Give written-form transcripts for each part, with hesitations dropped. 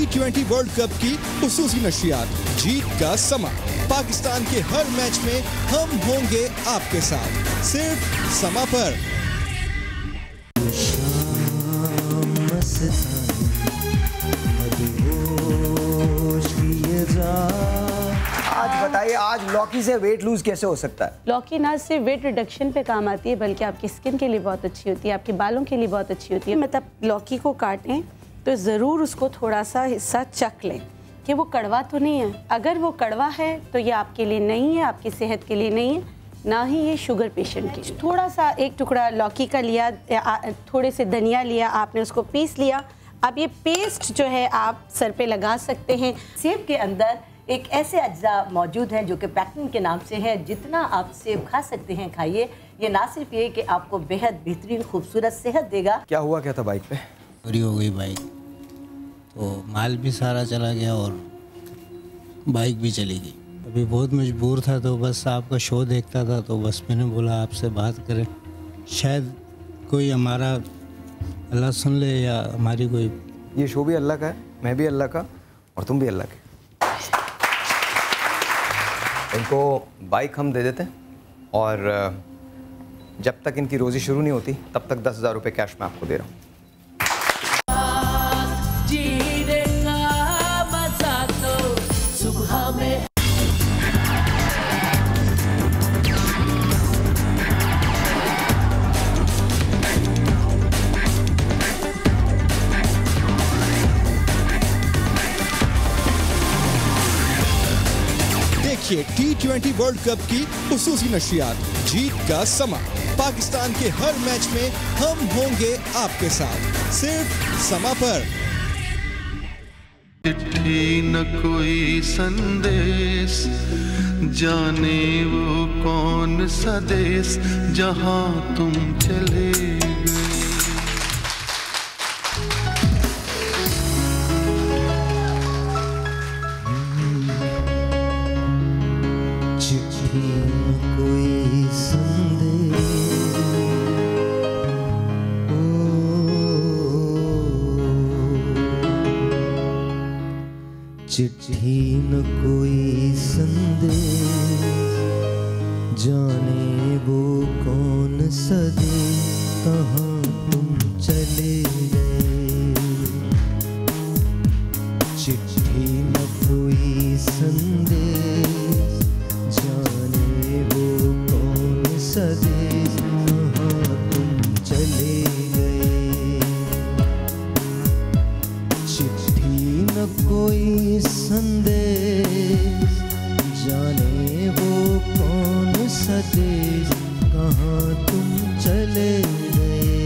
T20 world cup की खुसूसी नशियात, जीत का समा। पाकिस्तान के हर मैच में हम होंगे आपके साथ, सिर्फ समा पर। आज बताइए, आज लौकी से वेट लूज कैसे हो सकता है? लौकी ना सिर्फ वेट रिडक्शन पे काम आती है, बल्कि आपकी स्किन के लिए बहुत अच्छी होती है, आपके बालों के लिए बहुत अच्छी होती है। मतलब लौकी को काटें तो ज़रूर उसको थोड़ा सा हिस्सा चख लें कि वो कड़वा तो नहीं है। अगर वो कड़वा है तो ये आपके लिए नहीं है, आपकी सेहत के लिए नहीं है, ना ही ये शुगर पेशेंट के। थोड़ा सा एक टुकड़ा लौकी का लिया, थोड़े से धनिया लिया, आपने उसको पीस लिया। अब ये पेस्ट जो है आप सर पे लगा सकते हैं। सेब के अंदर एक ऐसे अज्जा मौजूद हैं जो कि पैक्टिन के नाम से है। जितना आप सेब खा सकते हैं खाइए। ये ना सिर्फ ये कि आपको बेहद बेहतरीन खूबसूरत सेहत देगा। क्या हुआ क्या था बाइक पे? चोरी हो गई बाइक, तो माल भी सारा चला गया और बाइक भी चली गई। अभी बहुत मजबूर था, तो बस आपका शो देखता था, तो बस मैंने बोला आपसे बात करें, शायद कोई हमारा अल्लाह सुन ले या हमारी कोई। ये शो भी अल्लाह का है, मैं भी अल्लाह का और तुम भी अल्लाह के। इनको बाइक हम दे देते हैं और जब तक इनकी रोज़ी शुरू नहीं होती तब तक 10,000 रुपये कैश मैं आपको दे रहा हूँ। देखिए T20 वर्ल्ड कप की खुसूसी नशियात, जीत का समा। पाकिस्तान के हर मैच में हम होंगे आपके साथ, सिर्फ समा पर। चिट्ठी न कोई संदेश, जाने वो कौन सा देश जहां तुम चले गए। चिट्ठी न कोई संदेश, चिट्ठी न कोई संदेश, जाने वो कौन सा देश कहाँ तुम चले गए। चिट्ठी न कोई संदेश, जाने वो कौन सा देश कहाँ तुम चले गए। चिट्ठी न कोई संदेश, जाने वो कौन सा देश कहाँ तुम चले गए,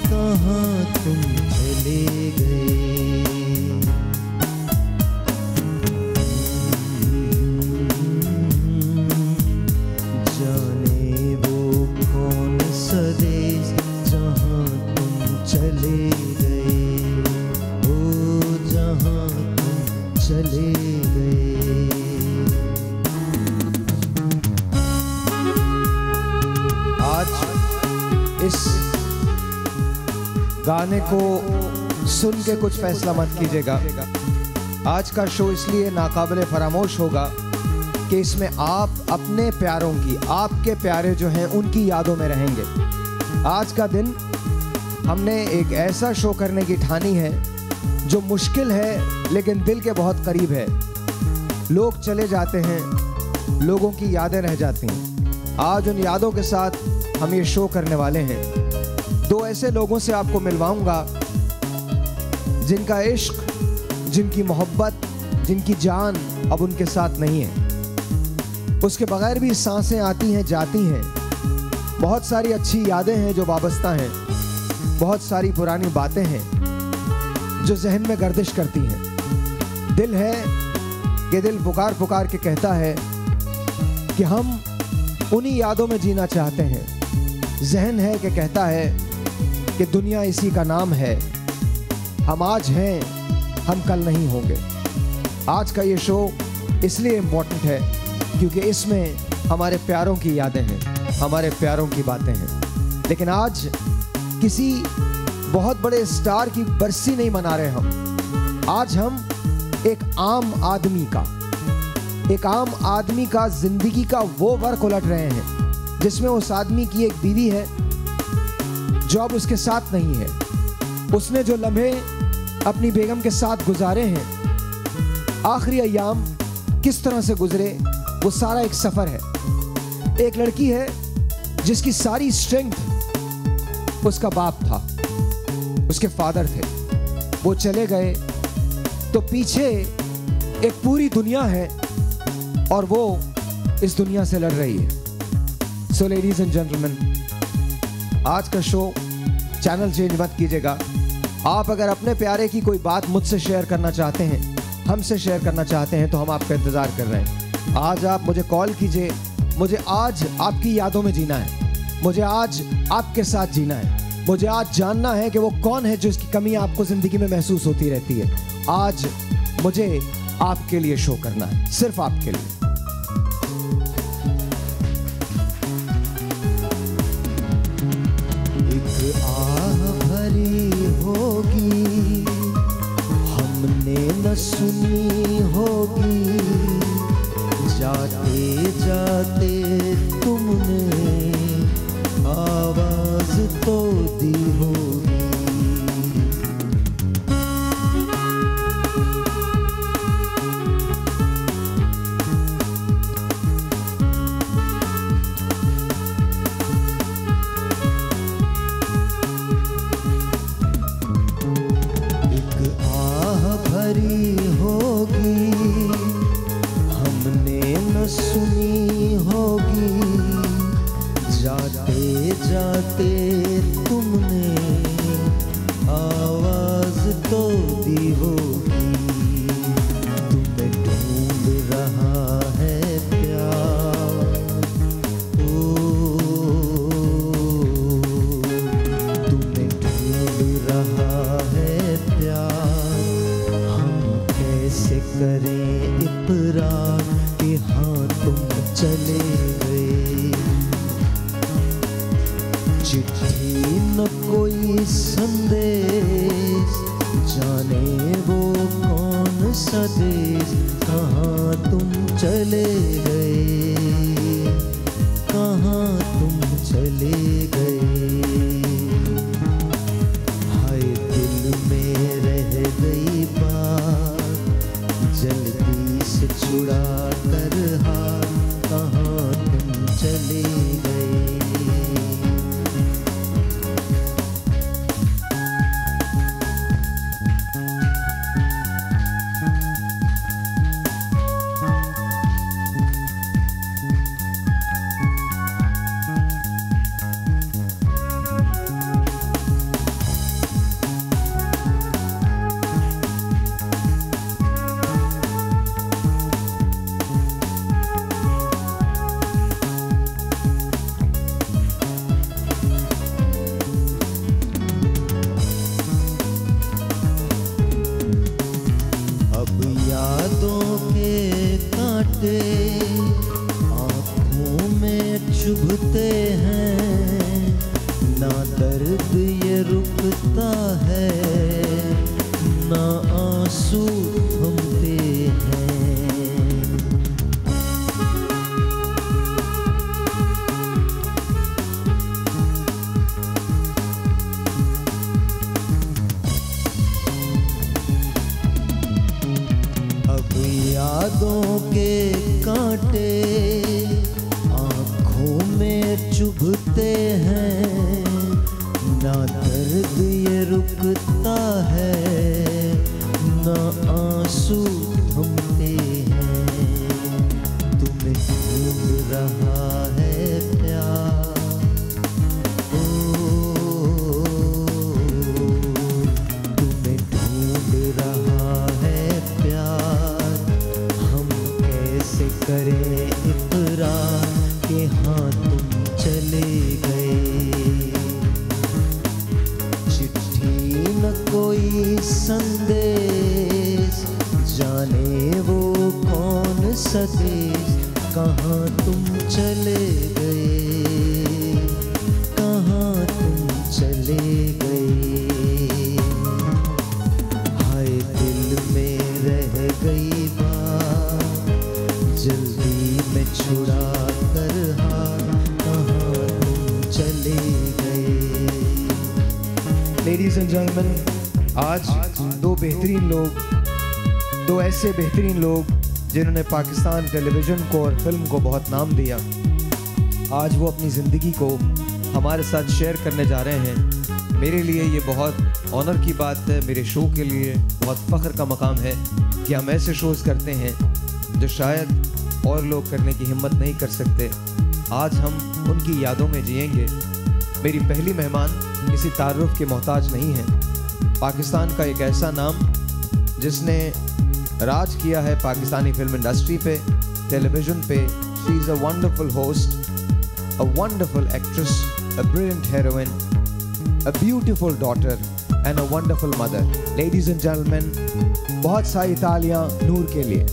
कहाँ तुम चले गए। जाने वो कौन सा देश जहाँ तुम चले गए, ओ जहाँ तुम चले गए। आज इस गाने को सुन के कुछ फैसला मत कीजिएगा। आज का शो इसलिए नाकाबिले फरामोश होगा कि इसमें आप अपने प्यारों की, आपके प्यारे जो हैं उनकी यादों में रहेंगे। आज का दिन हमने एक ऐसा शो करने की ठानी है जो मुश्किल है लेकिन दिल के बहुत करीब है। लोग चले जाते हैं, लोगों की यादें रह जाती हैं। आज उन यादों के साथ हम ये शो करने वाले हैं। दो ऐसे लोगों से आपको मिलवाऊंगा जिनका इश्क, जिनकी मोहब्बत, जिनकी जान अब उनके साथ नहीं है। उसके बगैर भी सांसें आती हैं जाती हैं। बहुत सारी अच्छी यादें हैं जो वाबस्ता हैं, बहुत सारी पुरानी बातें हैं जो जहन में गर्दिश करती हैं। दिल है कि दिल पुकार पुकार के कहता है कि हम उन्हीं यादों में जीना चाहते हैं। जहन है कि कहता है कि दुनिया इसी का नाम है। हम आज हैं, हम कल नहीं होंगे। आज का ये शो इसलिए इम्पोर्टेंट है क्योंकि इसमें हमारे प्यारों की यादें हैं, हमारे प्यारों की बातें हैं। लेकिन आज किसी बहुत बड़े स्टार की बरसी नहीं मना रहे हम। आज हम एक आम आदमी का जिंदगी का वो वर्क उलट रहे हैं जिसमें उस आदमी की एक बीवी है जो अब उसके साथ नहीं है। उसने जो लम्हे अपनी बेगम के साथ गुजारे हैं, आखिरी अय्याम किस तरह से गुजरे, वो सारा एक सफर है। एक लड़की है जिसकी सारी स्ट्रेंथ उसका बाप था, उसके फादर थे। वो चले गए तो पीछे एक पूरी दुनिया है और वो इस दुनिया से लड़ रही है। सो लेडीज एंड जेंटलमैन, आज का शो चैनल चेंज मत कीजिएगा। आप अगर अपने प्यारे की कोई बात मुझसे शेयर करना चाहते हैं, हमसे शेयर करना चाहते हैं, तो हम आपका इंतज़ार कर रहे हैं। आज आप मुझे कॉल कीजिए। मुझे आज आपकी यादों में जीना है, मुझे आज आपके साथ जीना है, मुझे आज जानना है कि वो कौन है जो इसकी कमी आपको ज़िंदगी में महसूस होती रहती है। आज मुझे आपके लिए शो करना है, सिर्फ आपके लिए। एक आह भरी होगी, हमने न सुनी होगी, जाते जाते तुमने आवाज तो दी होगी। एक आह भरी होगी, हमने न सुनी होगी, जाते जाते तुमने आवाज तो दी होगी। तुम्हें ढूंढ रहा है प्यार, तुम्हें ढूंढ रहा है प्यार। हम कैसे करें इकरार कि हाँ तुम चले गए। चिट्ठी न कोई संदेश, जाने वो कौन सा देश, कहाँ तुम चले गए, कहाँ तुम चले गए। हाय दिल में रह गई बात, जल्दी से छुड़ा कर हाथ, कहाँ तुम चले गए। आँखों में चुभते हैं, ना दर्द ये रुकता है, ना आंसू थमते हैं। अब यादों के कांटे आँखों में चुभते हैं, ना दर्द ये रुकता है, ना आंसू थमते हैं। तुम्हें ढूंढ रहा है प्यार, तुम्हें ढूंढ रहा है प्यार। हम कैसे करें इकरार कि हाँ तुम चले गए। चिट्ठी न कोई संदेश, जाने वो कौन सा देश, कहाँ तुम चले गए, कहाँ तुम चले गए। हाय दिल गई बात, जल्दी में छुड़ा कर हाथ कहाँ तुम चले गए। लेडीज एंड जेंटलमैन, आज दो ऐसे बेहतरीन लोग जिन्होंने पाकिस्तान टेलीविज़न को और फिल्म को बहुत नाम दिया, आज वो अपनी ज़िंदगी को हमारे साथ शेयर करने जा रहे हैं। मेरे लिए ये बहुत ऑनर की बात है, मेरे शो के लिए बहुत फ़ख्र का मकाम है कि हम ऐसे शोज़ करते हैं जो शायद और लोग करने की हिम्मत नहीं कर सकते। आज हम उनकी यादों में जिएंगे। मेरी पहली मेहमान किसी तारुफ के मोहताज नहीं है। पाकिस्तान का एक ऐसा नाम जिसने राज किया है पाकिस्तानी फिल्म इंडस्ट्री पे, टेलीविज़न पे। She is a wonderful host, a wonderful actress, a brilliant heroin, a beautiful daughter and a wonderful mother. Ladies and gentleman, बहुत सारी तालियां नूर के लिए।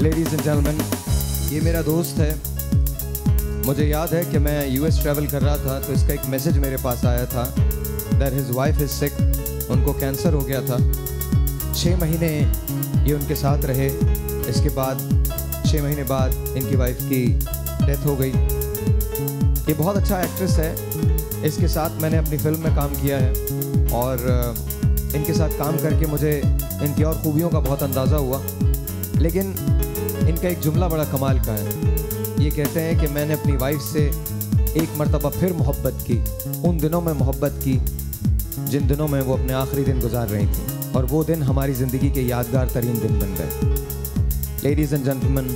लेडीज़ एंड जेंटलमैन, ये मेरा दोस्त है। मुझे याद है कि मैं यूएस ट्रैवल कर रहा था तो इसका एक मैसेज मेरे पास आया था दैट हिज वाइफ इज़ सिक। उनको कैंसर हो गया था। 6 महीने ये उनके साथ रहे। इसके बाद 6 महीने बाद इनकी वाइफ की डेथ हो गई। ये बहुत अच्छा एक्ट्रेस है। इसके साथ मैंने अपनी फिल्म में काम किया है और इनके साथ काम करके मुझे इनकी और खूबियों का बहुत अंदाज़ा हुआ। लेकिन इनका एक जुमला बड़ा कमाल का है। ये कहते हैं कि मैंने अपनी वाइफ से एक मर्तबा फिर मोहब्बत की, उन दिनों में मोहब्बत की जिन दिनों में वो अपने आखिरी दिन गुजार रही थी, और वो दिन हमारी ज़िंदगी के यादगार तरीन दिन बन गए। लेडीज़ एंड जेंटलमैन,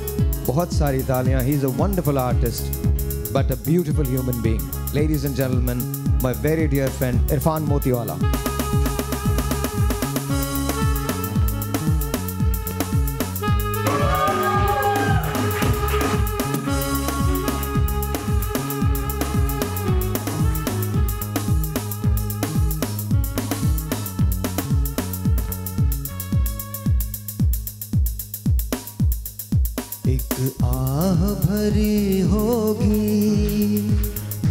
बहुत सारी तालियां। He is a wonderful artist but a beautiful human being. Ladies and gentleman, my very dear friend Irfan Motiwala. एक आह भरी होगी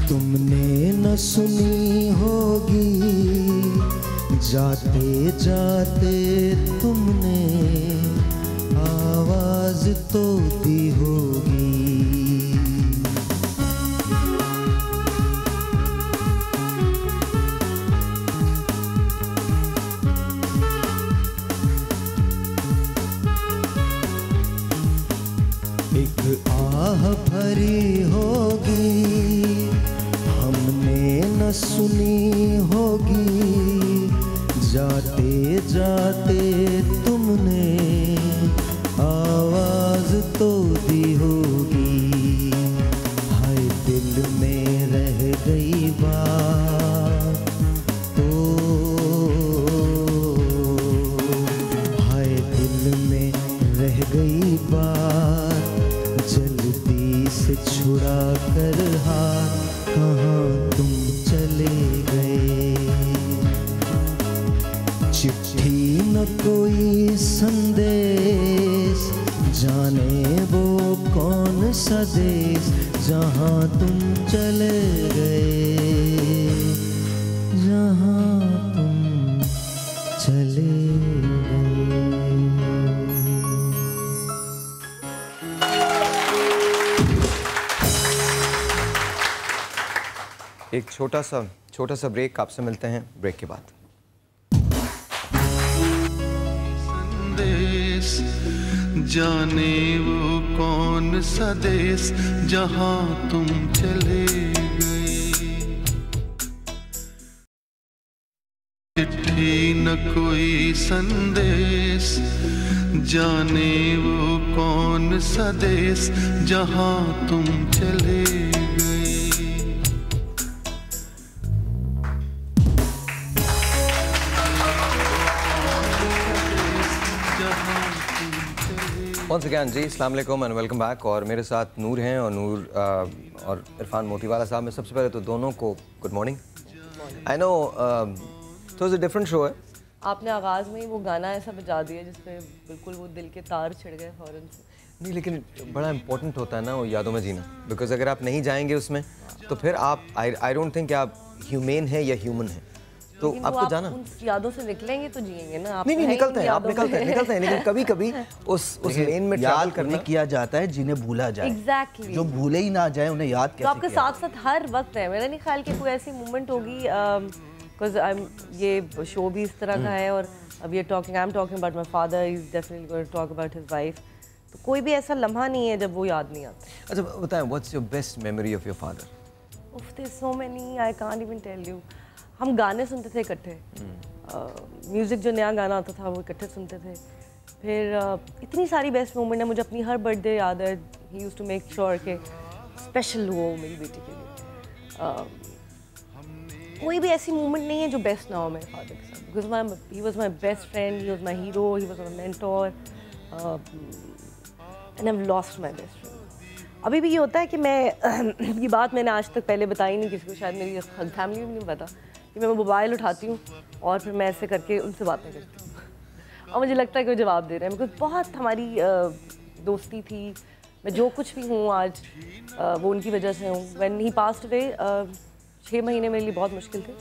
तुमने न सुनी होगी, जाते जाते तुमने आवाज तो दी होगी। एक आह भरी होगी हमने न सुनी होगी, जाते जाते तुमने आवाज तो दी होगी। हाय दिल में रह गई बात तो, हाय दिल में रह गई बात, जल्दी से छुड़ा कर हाथ कहाँ तुम चले गए। चिट्ठी न कोई संदेश, जाने वो कौन सा देश जहाँ तुम चले गए, जहाँ तुम चले गए। एक छोटा सा ब्रेक, आपसे मिलते हैं ब्रेक के बाद। संदेश जाने वो कौन सा देश जहाँ तुम चले गए। चिट्ठी न कोई संदेश, जाने वो कौन सा देश जहाँ तुम चले गए। Once again जी, अस्सलाम वालेकुम एंड वेलकम बैक। और मेरे साथ नूर हैं और नूर और इरफान मोतीवाला साहब। मैं सबसे पहले तो दोनों को गुड मॉर्निंग। आई नो तो डिफरेंट शो है। आपने आगाज़ में ही वो गाना ऐसा बजा दिया जिसपे बिल्कुल वो दिल के तार छिड़ गए फ़ौरन से। नहीं, लेकिन बड़ा इंपॉर्टेंट होता है ना वो यादों में जीना, बिकॉज अगर आप नहीं जाएंगे उसमें तो फिर आप आई डोंट थिंक आप ह्यूमेन है या ह्यूमन है, तो आपको जाना उन यादों से निकलेंगे तो जिएंगे ना। आप नहीं निकलते हैं, आप निकलते हैं लेकिन कभी कभी उस लेन में ट्रैवल करना किया जाता है जिन्हें भूला जाए। एग्जैक्टली जो भूले ही ना जाए उन्हें याद कैसे तो आपके साथ साथ हर वक्त है। मेरा नहीं ख्याल कि कोई ऐसी मोमेंट होगी, बिकॉज ये शो भी इस तरह का है और अब ये I am talking about my father, he is definitely going to talk about his wife, तो कोई भी ऐसा लम्हा नहीं है जब वो याद नहीं आता। अच्छा बताएं, what's your best memory of your father? उफ, there so many, I can't even tell you. हम गाने सुनते थे इकट्ठे, म्यूज़िक जो नया गाना आता था वो इकट्ठे सुनते थे। फिर इतनी सारी बेस्ट मोमेंट है, मुझे अपनी हर बर्थडे याद है। He used to make sure के स्पेशल हो मेरी बेटी के लिए। कोई भी ऐसी मोमेंट नहीं है जो बेस्ट ना हो मेरे फादर के साथ, because he was my best friend, he was my hero, he was my mentor and I have lost my best friend. अभी भी ये होता है कि मैं ये बात मैंने आज तक पहले बताई नहीं किसी को, शायद मेरी फैमिली में नहीं पता, कि मैं मोबाइल उठाती हूँ और फिर मैं ऐसे करके उनसे बातें करती हूँ और मुझे लगता है कि वो जवाब दे रहे हैं, बिकॉज बहुत हमारी दोस्ती थी। मैं जो कुछ भी हूँ आज वो उनकी वजह से हूँ। व्हेन ही पास्ड अवे 6 महीने मेरे लिए बहुत मुश्किल थे।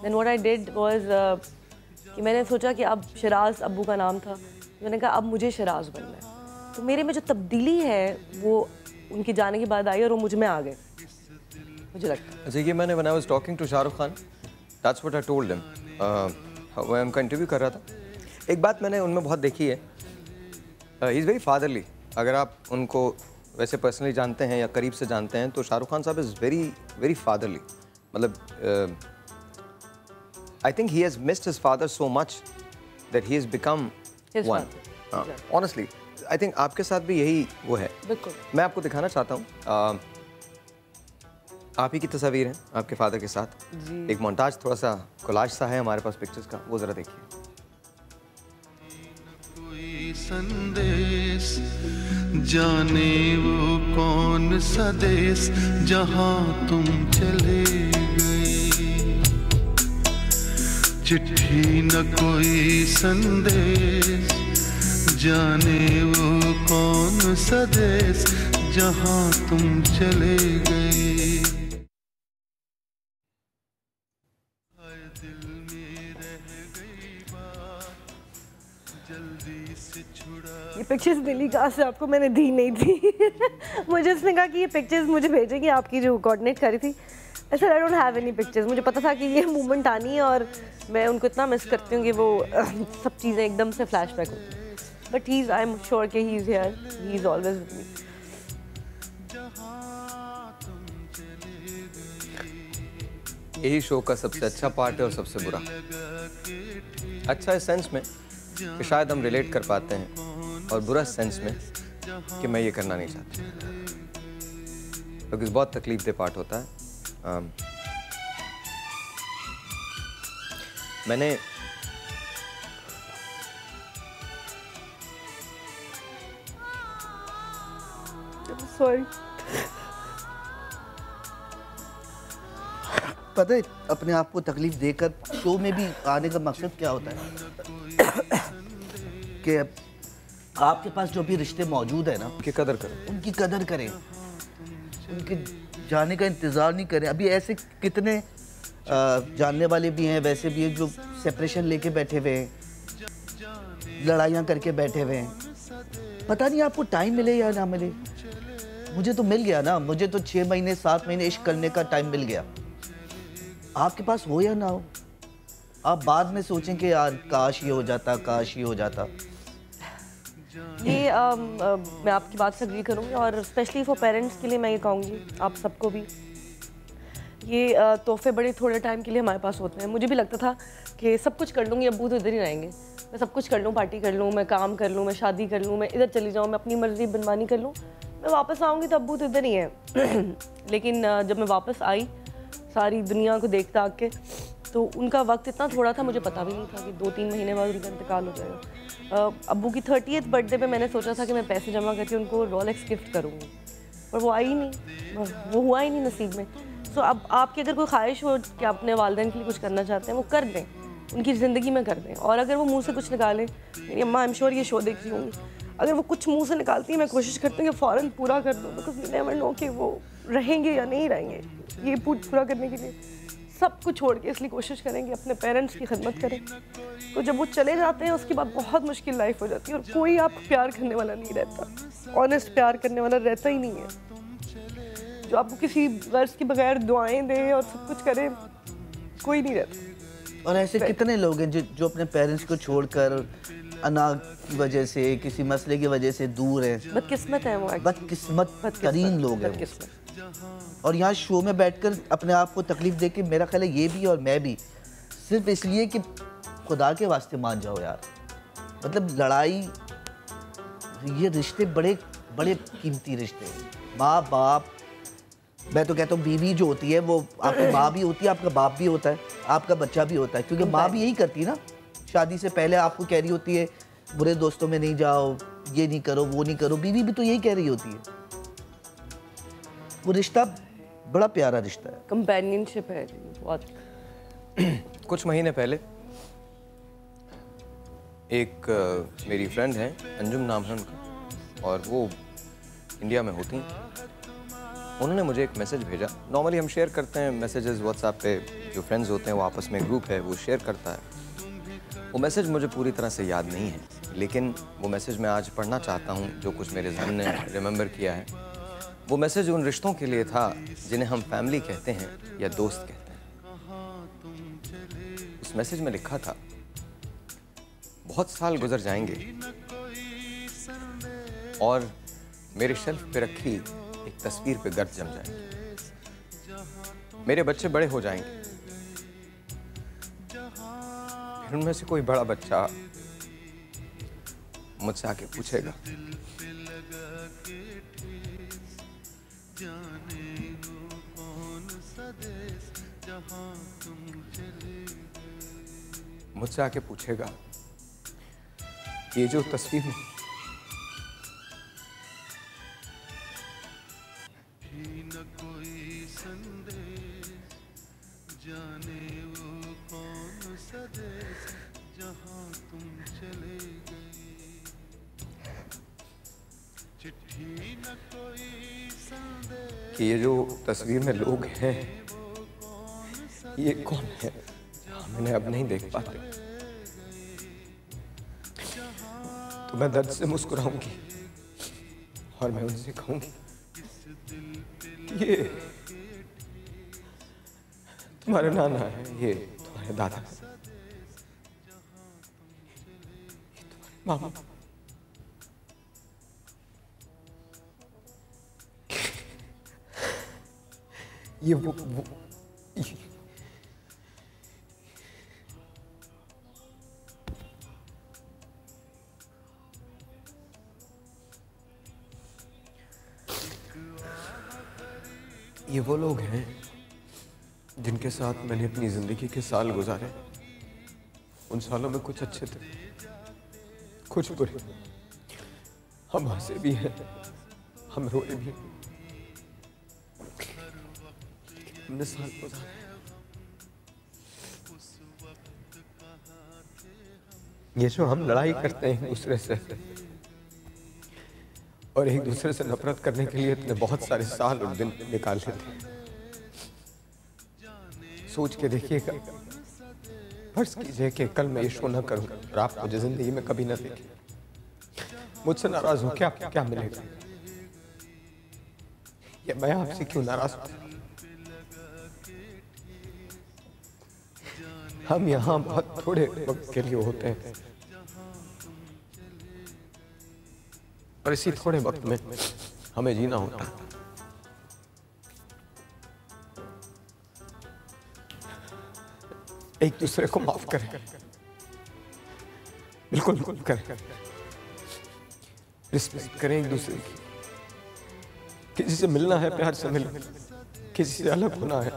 Then what I did was कि मैंने सोचा कि अब शराज अब्बू का नाम था, मैंने कहा अब मुझे शराज बनना है। तो मेरे में जो तब्दीली है वो उनके जाने के बाद आई और वो मुझ में आ गए, मुझे लगता है। अच्छा ये मैंने when I was talking to Shahrukh Khan, that's what I told him, मैं उनका इंटरव्यू कर रहा था। एक बात मैंने उनमें बहुत देखी है, ही इज़ वेरी फादरली। अगर आप उनको वैसे पर्सनली जानते हैं या करीब से जानते हैं तो शाहरुख खान साहब इज़ वेरी वेरी फादरली। मतलब I think he has missed his father so much that he has become one. Honestly I think आपके साथ भी यही वो है। बिल्कुल। मैं आपको दिखाना चाहता हूँ आप ही की तस्वीर हैं आपके फादर के साथ। एक मोन्टाज, थोड़ा सा कोलाज सा है हमारे पास पिक्चर्स का, वो ज़रा देखिए। कोई संदेश जाने वो कौन सा देश जहाँ तुम चले गए, चिट्ठी न कोई संदेश जाने वो कौन सा देश जहाँ तुम चले गए। ये पिक्चर्स मिली कहाँ से आपको? मैंने दी नहीं थी मुझे उसने कहा कि ये पिक्चर्स मुझे भेजेंगी आपकी जो कोऑर्डिनेट करी थी। ऐसा I don't have any pictures. मुझे पता था कि ये मोमेंट आनी है और मैं उनको इतना मिस करती हूँ कि वो सब चीज़ें एकदम से फ्लैशबैक होती हैं। But he is, I am sure कि he is here, he is always with me. यही शो का सबसे अच्छा पार्ट है और सबसे बुरा। अच्छा इस सेंस में कि शायद हम रिलेट कर पाते हैं, और बुरा सेंस में कि मैं ये करना नहीं चाहता, क्योंकि बहुत तकलीफ दे पार्ट होता है। मैंने सॉरी, पता है अपने आप को तकलीफ देकर शो में भी आने का मकसद क्या होता है कि आपके पास जो भी रिश्ते मौजूद है ना उनकी कदर करें, उनकी कदर करें, उनके जाने का इंतज़ार नहीं करें। अभी ऐसे कितने जानने वाले भी हैं, वैसे भी हैं जो सेपरेशन लेके बैठे हुए हैं, लड़ाइयाँ करके बैठे हुए हैं। पता नहीं आपको टाइम मिले या ना मिले। मुझे तो मिल गया ना, मुझे तो 6 महीने 7 महीने इश्क करने का टाइम मिल गया। आपके पास हो या ना हो, आप बाद में सोचें कि यार काश ये हो जाता, काश ये हो जाता। ये मैं आपकी बात से एग्री करूँगी और स्पेशली फॉर पेरेंट्स के लिए मैं ये कहूँगी, आप सबको भी, ये तोहफे बड़े थोड़े टाइम के लिए हमारे पास होते हैं। मुझे भी लगता था कि सब कुछ कर लूँगी, अब्बू तो इधर ही रहेंगे, मैं सब कुछ कर लूँ, पार्टी कर लूँ, मैं काम कर लूँ, मैं शादी कर लूँ, मैं इधर चली जाऊँ, मैं अपनी मर्जी बनवानी कर लूँ, मैं वापस आऊँगी तो अब्बू तो इधर ही है। लेकिन जब मैं वापस आई, सारी दुनिया को देखता आके, तो उनका वक्त इतना थोड़ा था, मुझे पता भी नहीं था कि 2-3 महीने बाद उनका इंतकाल हो जाएगा। अब्बू की 30th बर्थडे पे मैंने सोचा था कि मैं पैसे जमा करके उनको रोलेक्स गिफ्ट करूँगी, पर वो आई नहीं, वो हुआ ही नहीं नसीब में। सो अब आपकी अगर कोई ख्वाहिश हो कि आप अपने वालिदैन के लिए कुछ करना चाहते हैं, वो कर दें, उनकी ज़िंदगी में कर दें। और अगर वो मुँह से कुछ निकालें, मेरी अम्मा आई एम श्योर ये शो देखती होंगी, अगर वो कुछ मुँह से निकालती है मैं कोशिश करती हूँ कि फ़ौरन पूरा कर दूँ, बिकॉज यू नेवर नो कि वो रहेंगे या नहीं रहेंगे। ये पूरा करने के लिए सब कुछ छोड़ के इसलिए कोशिश करेंगे अपने पेरेंट्स की खिदमत करें। तो जब वो चले जाते हैं उसके बाद बहुत मुश्किल लाइफ हो जाती है और कोई आपको प्यार करने वाला नहीं रहता, ऑनेस्ट प्यार करने वाला रहता ही नहीं है। जो आपको किसी गर्ज के बगैर दुआएं दे और सब कुछ करे, कोई नहीं रहता। और ऐसे कितने लोग हैं जो अपने पेरेंट्स को छोड़कर अना की वजह से, किसी मसले की वजह से दूर हैं। बदकिस्मत है वो, बदकिस्मत तरीन लोग हैं। और यहाँ शो में बैठकर अपने आप को तकलीफ दे के, मेरा ख्याल है ये भी और मैं भी, सिर्फ इसलिए कि खुदा के वास्ते मान जाओ यार। मतलब लड़ाई, ये रिश्ते बड़े बड़े कीमती रिश्ते हैं। माँ बाप, मैं तो कहता हूँ बीवी जो होती है वो आपकी माँ भी होती है, आपका बाप भी होता है, आपका बच्चा भी होता है। क्योंकि माँ भी यही करती है ना, शादी से पहले आपको कह रही होती है बुरे दोस्तों में नहीं जाओ, ये नहीं करो, वो नहीं करो। बीवी भी तो यही कह रही होती है। वो रिश्ता बड़ा प्यारा रिश्ता है, कंपेनियनशिप है बहुत। कुछ महीने पहले एक मेरी फ्रेंड है, अंजुम नाम है उनका, और वो इंडिया में होती हैं। उन्होंने मुझे एक मैसेज भेजा। नॉर्मली हम शेयर करते हैं मैसेजेस व्हाट्सएप पे, जो फ्रेंड्स होते हैं वो आपस में ग्रुप है वो शेयर करता है। वो मैसेज मुझे पूरी तरह से याद नहीं है, लेकिन वो मैसेज मैं आज पढ़ना चाहता हूँ, जो कुछ मेरे जहन ने रिमेंबर किया है। वो मैसेज उन रिश्तों के लिए था जिन्हें हम फैमिली कहते हैं या दोस्त कहते हैं। उस मैसेज में लिखा था, बहुत साल गुजर जाएंगे और मेरे शेल्फ पे रखी एक तस्वीर पे गर्द जम जाएंगे। मेरे बच्चे बड़े हो जाएंगे, फिर उनमें से कोई बड़ा बच्चा मुझसे आके पूछेगा, मुझसे आके पूछेगा ये जो तस्वीर में कि ये जो तस्वीर में लोग हैं ये कौन है, हम इन्हें अब नहीं देख पाते। तो मैं दर्द से मुस्कुराऊंगी और मैं उनसे कहूंगी, ये तुम्हारे नाना है, ये तुम्हारे दादा है, ये तुम्हारे मामा, ये वो ये वो लोग हैं जिनके साथ मैंने अपनी जिंदगी के साल गुजारे। उन सालों में कुछ अच्छे थे, कुछ बुरे। हम हंसे भी हैं, हम रोए भी हैं। हमने साल गुजारे। ये जो हम लड़ाई करते हैं एक दूसरे से और एक दूसरे से नफरत करने के लिए इतने बहुत सारे साल और दिन निकाल लेते हैं। सोच के देखिएगा, फर्ज कीजिए कि कल मैं ये शो ना करूं और आप मुझे जिंदगी में कभी ना देखें, मुझसे नाराज हो क्या क्या मिलेगा? या मैं आपसे क्यों नाराज हूं? हम यहाँ बहुत थोड़े वक्त के लिए होते हैं और इसी थोड़े वक्त में हमें जीना होता है। एक दूसरे को माफ करें, बिल्कुल करें, रिस्पेक्ट करें एक दूसरे की। किसी से मिलना है प्यार से मिलें, किसी से अलग होना है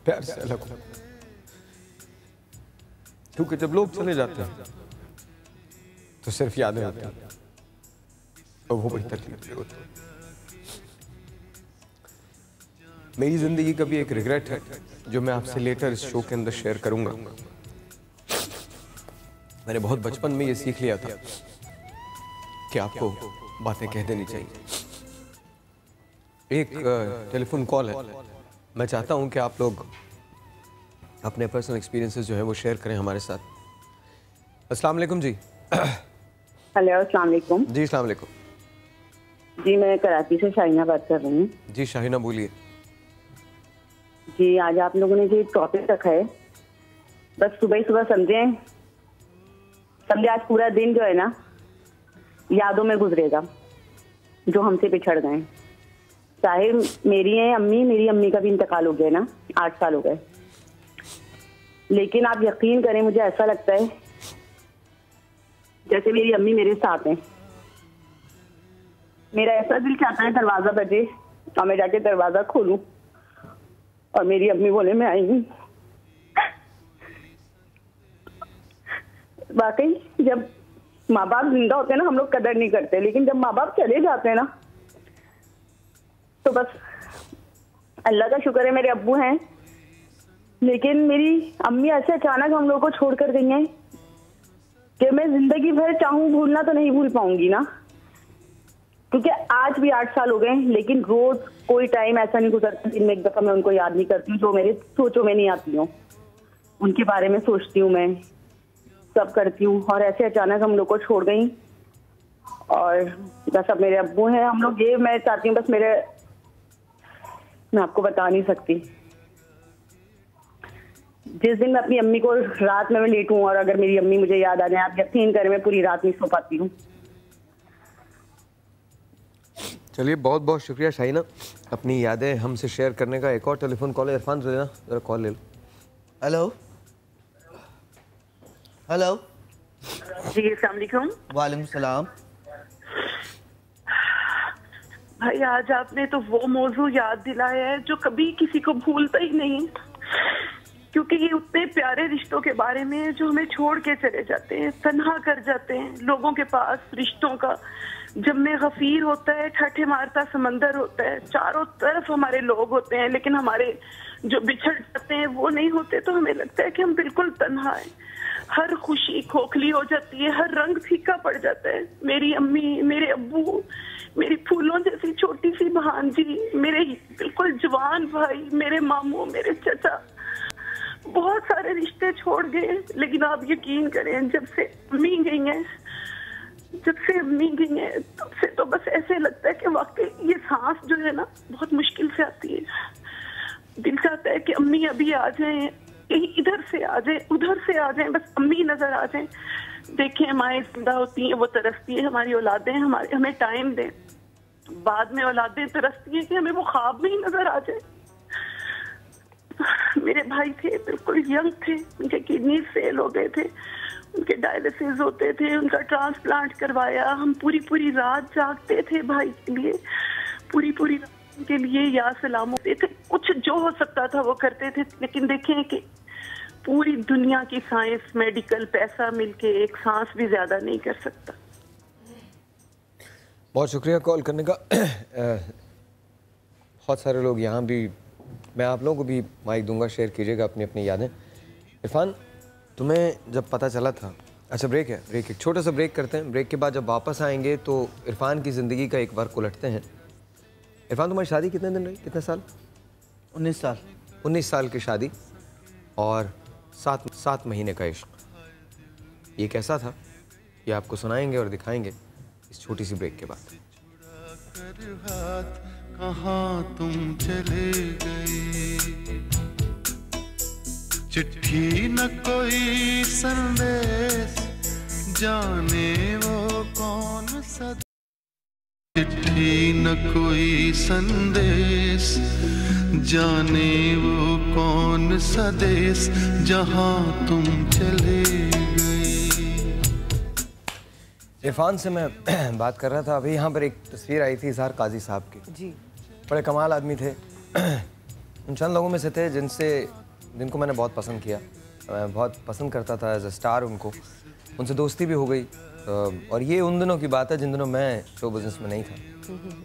प्यार से अलग हो। क्योंकि जब लोग चले जाते हैं तो सिर्फ यादें आती हैं और वो बड़ी तकलीफ होती है। मेरी जिंदगी का भी एक रिग्रेट है जो मैं आपसे लेकर इस शो के अंदर शेयर करूंगा। मैंने बहुत बचपन में ये सीख लिया था कि आपको बातें कह देनी चाहिए। एक टेलीफोन कॉल है, मैं चाहता हूं कि आप लोग अपने पर्सनल एक्सपीरियंसेस जो है वो शेयर करें हमारे साथ। अस्सलाम वालेकुम जी। हेलो, अस्सलाम वालेकुम जी। अस्सलाम वालेकुम जी, मैं कराची से शाहीना बात कर रही हूँ। जी शाहीना बोलिए। जी, आज आप लोगों ने जो टॉपिक रखा है, बस सुबह ही सुबह समझे आज पूरा दिन जो है ना यादों में गुजरेगा, जो हमसे बिछड़ गए। चाहे मेरी अम्मी का भी इंतकाल हो गया ना, 8 साल हो गए, लेकिन आप यकीन करें मुझे ऐसा लगता है जैसे मेरी अम्मी मेरे साथ हैं। मेरा ऐसा दिल चाहता है दरवाजा बजे और मैं जाके दरवाजा खोलूं और मेरी अम्मी बोले मैं आई हूँ। वाकई जब माँ बाप जिंदा होते हैं ना हम लोग कदर नहीं करते, लेकिन जब माँ बाप चले जाते हैं ना तो बस अल्लाह का शुक्र है मेरे अब्बू हैं, लेकिन मेरी अम्मी ऐसे अचानक हम लोग को छोड़कर गई हैं कि मैं जिंदगी भर चाहूँ भूलना तो नहीं भूल पाऊंगी ना, क्योंकि आज भी 8 साल हो गए, लेकिन रोज कोई टाइम ऐसा नहीं गुजरता दिन में एक दफा मैं उनको याद नहीं करती हूँ, जो मेरे सोचों में नहीं आती हूँ। उनके बारे में सोचती हूँ, मैं सब करती हूँ, और ऐसे अचानक हम लोग को छोड़ गई। और बस अब मेरे अब्बू हैं, हम लोग ये मैं चाहती हूँ बस मैं आपको बता नहीं सकती। जिस दिन मैं अपनी अम्मी को रात में मैं लेटूं और अगर मेरी अम्मी मुझे याद आ जाए, आप यकीन करें मैं पूरी रात नहीं सो पाती हूँ। चलिए बहुत बहुत शुक्रिया शाहीना अपनी यादें हमसे शेयर करने का। एक और टेलीफोन कॉल है, इरफान लेना, जरा कॉल ले लो। हेलो हेलो जी, अस्सलाम वालेकुम। वालेकुम सलाम। भाई आज आपने तो वो मौजू याद दिलाया है जो कभी किसी को भूलता ही नहीं, क्योंकि ये उतने प्यारे रिश्तों के बारे में जो हमें छोड़ के चले जाते हैं, तन्हा कर जाते हैं लोगों के पास रिश्तों का। जब में गफीर होता है, ठट्ठे मारता समंदर होता है, चारों तरफ हमारे लोग होते हैं, लेकिन हमारे जो बिछड़ जाते हैं वो नहीं होते, तो हमें लगता है कि हम बिल्कुल तन्हा हैं। हर खुशी खोखली हो जाती है, हर रंग फीका पड़ जाता है। मेरी अम्मी, मेरे अब्बू, मेरी फूलों जैसी छोटी सी भांजी, मेरे बिल्कुल जवान भाई, मेरे मामू, मेरे चचा, बहुत सारे रिश्ते छोड़ गए। लेकिन आप यकीन करें जब से अम्मी गई हैं तब से तो बस ऐसे लगता है कि वाकई ये सांस जो है ना बहुत मुश्किल से आती है। दिल चाहता है कि अम्मी अभी आ जाएं, कहीं इधर से आ जाए, उधर से आ जाए, बस अम्मी नजर आ जाए। देखें माएँ जिंदा होती हैं, वो तरसती है हमारी औलादें हमें टाइम दें। बाद में औलादें तरसती हैं कि हमें वो ख्वाब में ही नजर आ जाए। मेरे भाई थे, बिल्कुल यंग थे, उनके किडनी फेल हो गए थे, उनके डायलिसिस होते थे, उनका ट्रांसप्लांट करवाया। हम पूरी रात जागते थे भाई के लिए, पूरी रात के लिए या सलाम होते थे। कुछ जो हो सकता था वो करते थे। लेकिन देखें कि पूरी दुनिया की साइंस, मेडिकल, पैसा मिलके एक सांस भी ज्यादा नहीं कर सकता। बहुत शुक्रिया कॉल करने का। बहुत सारे लोग यहाँ भी, मैं आप लोगों को भी माइक दूंगा, शेयर कीजिएगा अपनी अपनी यादें। इरफान, तुम्हें जब पता चला था, अच्छा ब्रेक है, ब्रेक एक छोटा सा ब्रेक करते हैं। ब्रेक के बाद जब वापस आएंगे तो इरफान की ज़िंदगी का एक बार उलटते हैं। इरफान, तुम्हारी शादी कितने दिन रही, कितने साल? 19 साल। 19 साल की शादी और 7 महीने का इश्क। ये कैसा था ये आपको सुनाएंगे और दिखाएंगे इस छोटी सी ब्रेक के बाद। कहाँ तुम चले गए, चिट्ठी न कोई संदेश, जाने वो कौन सा, चिट्ठी न कोई संदेश, जाने वो कौन सा देश, जहाँ तुम चले गए। इरफान से मैं बात कर रहा था अभी। यहाँ पर एक तस्वीर आई थी इजहार काजी साहब की। जी, बड़े कमाल आदमी थे। उन चंद लोगों में से थे जिनको मैंने बहुत पसंद किया। मैं बहुत पसंद करता था एज अ स्टार उनको, उनसे दोस्ती भी हो गई। और ये उन दिनों की बात है जिन दिनों मैं शो बिजनेस में नहीं था।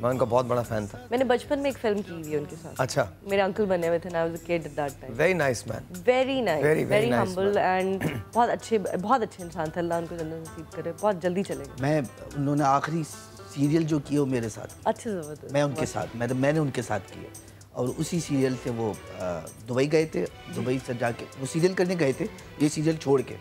मैं उनका बहुत बड़ा फैन था। मैंने बचपन में एक फिल्म की हुई है उनके साथ। अच्छा। मेरे अंकल बने हुए थे, I was a kid at that time. Very nice man, very nice, very humble man. And बहुत अच्छे इंसान थे। अल्लाह उनको जन्नत नसीब करे। बहुत जल्दी चले गए। मैं उन्होंने आखिरी सीरियल जो किए वो मेरे साथ, अच्छे ज़बरदस्त, मैं उनके साथ, मैंने उनके साथ किए और उसी सीरियल से वो दुबई गए थे। दुबई से जाके वो सीरियल करने गए थे, ये सीरियल छोड़ के,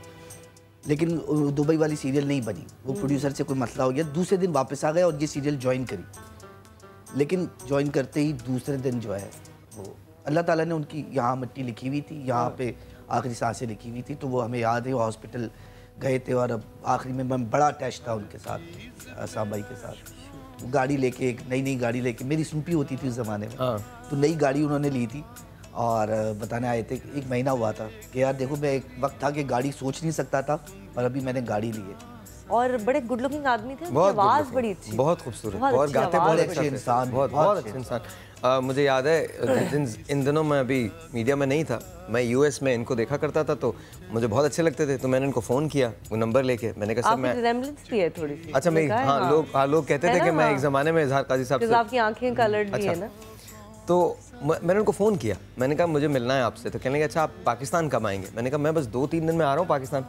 लेकिन दुबई वाली सीरियल नहीं बनी। वो प्रोड्यूसर से कोई मसला हो गया, दूसरे दिन वापस आ गए और ये सीरियल ज्वाइन करी। लेकिन ज्वाइन करते ही दूसरे दिन जो है वो अल्लाह ताला ने उनकी यहाँ मिट्टी लिखी हुई थी, यहाँ पे आखिरी सांसें लिखी हुई थी। तो वो हमें याद है, वो हॉस्पिटल गए थे और अब आखिरी में मैं बड़ा अटैच था उनके साथ, साहब भाई के साथ। वो गाड़ी लेके, एक नई गाड़ी लेके, मेरी स्नूपी होती थी उस ज़माने में, तो नई गाड़ी उन्होंने ली थी और बताने आए थे कि 1 महीना हुआ था कि यार देखो, मैं एक वक्त था कि गाड़ी सोच नहीं सकता था और अभी मैंने गाड़ी ली है। और बड़े गुड लुकिंग आदमी थे, उनकी आवाज़ बड़ी अच्छी, बहुत खूबसूरत, बहुत गाते, बहुत अच्छे इंसान, बहुत अच्छे इंसान। मुझे याद है इन दिनों मैं अभी मीडिया में नहीं था, मैं यूएस में इनको देखा करता था, तो मुझे बहुत अच्छे लगते थे। तो मैंने इनको फ़ोन किया, वो नंबर लेके। मैंने कहा सर मैं, रिजेम्बलेंस भी है थोड़ी सी। अच्छा मेरी, हाँ लोग कहते थे कि मैं एक ज़माने में इजहार काजी साहब से, आपकी आंखें कलर्ड भी है ना। तो मैंने उनको फ़ोन किया, मैंने कहा मुझे मिलना है आपसे। तो कहने लगे अच्छा आप पाकिस्तान कब आएंगे? मैंने कहा मैं बस 2-3 दिन में आ रहा हूँ पाकिस्तान।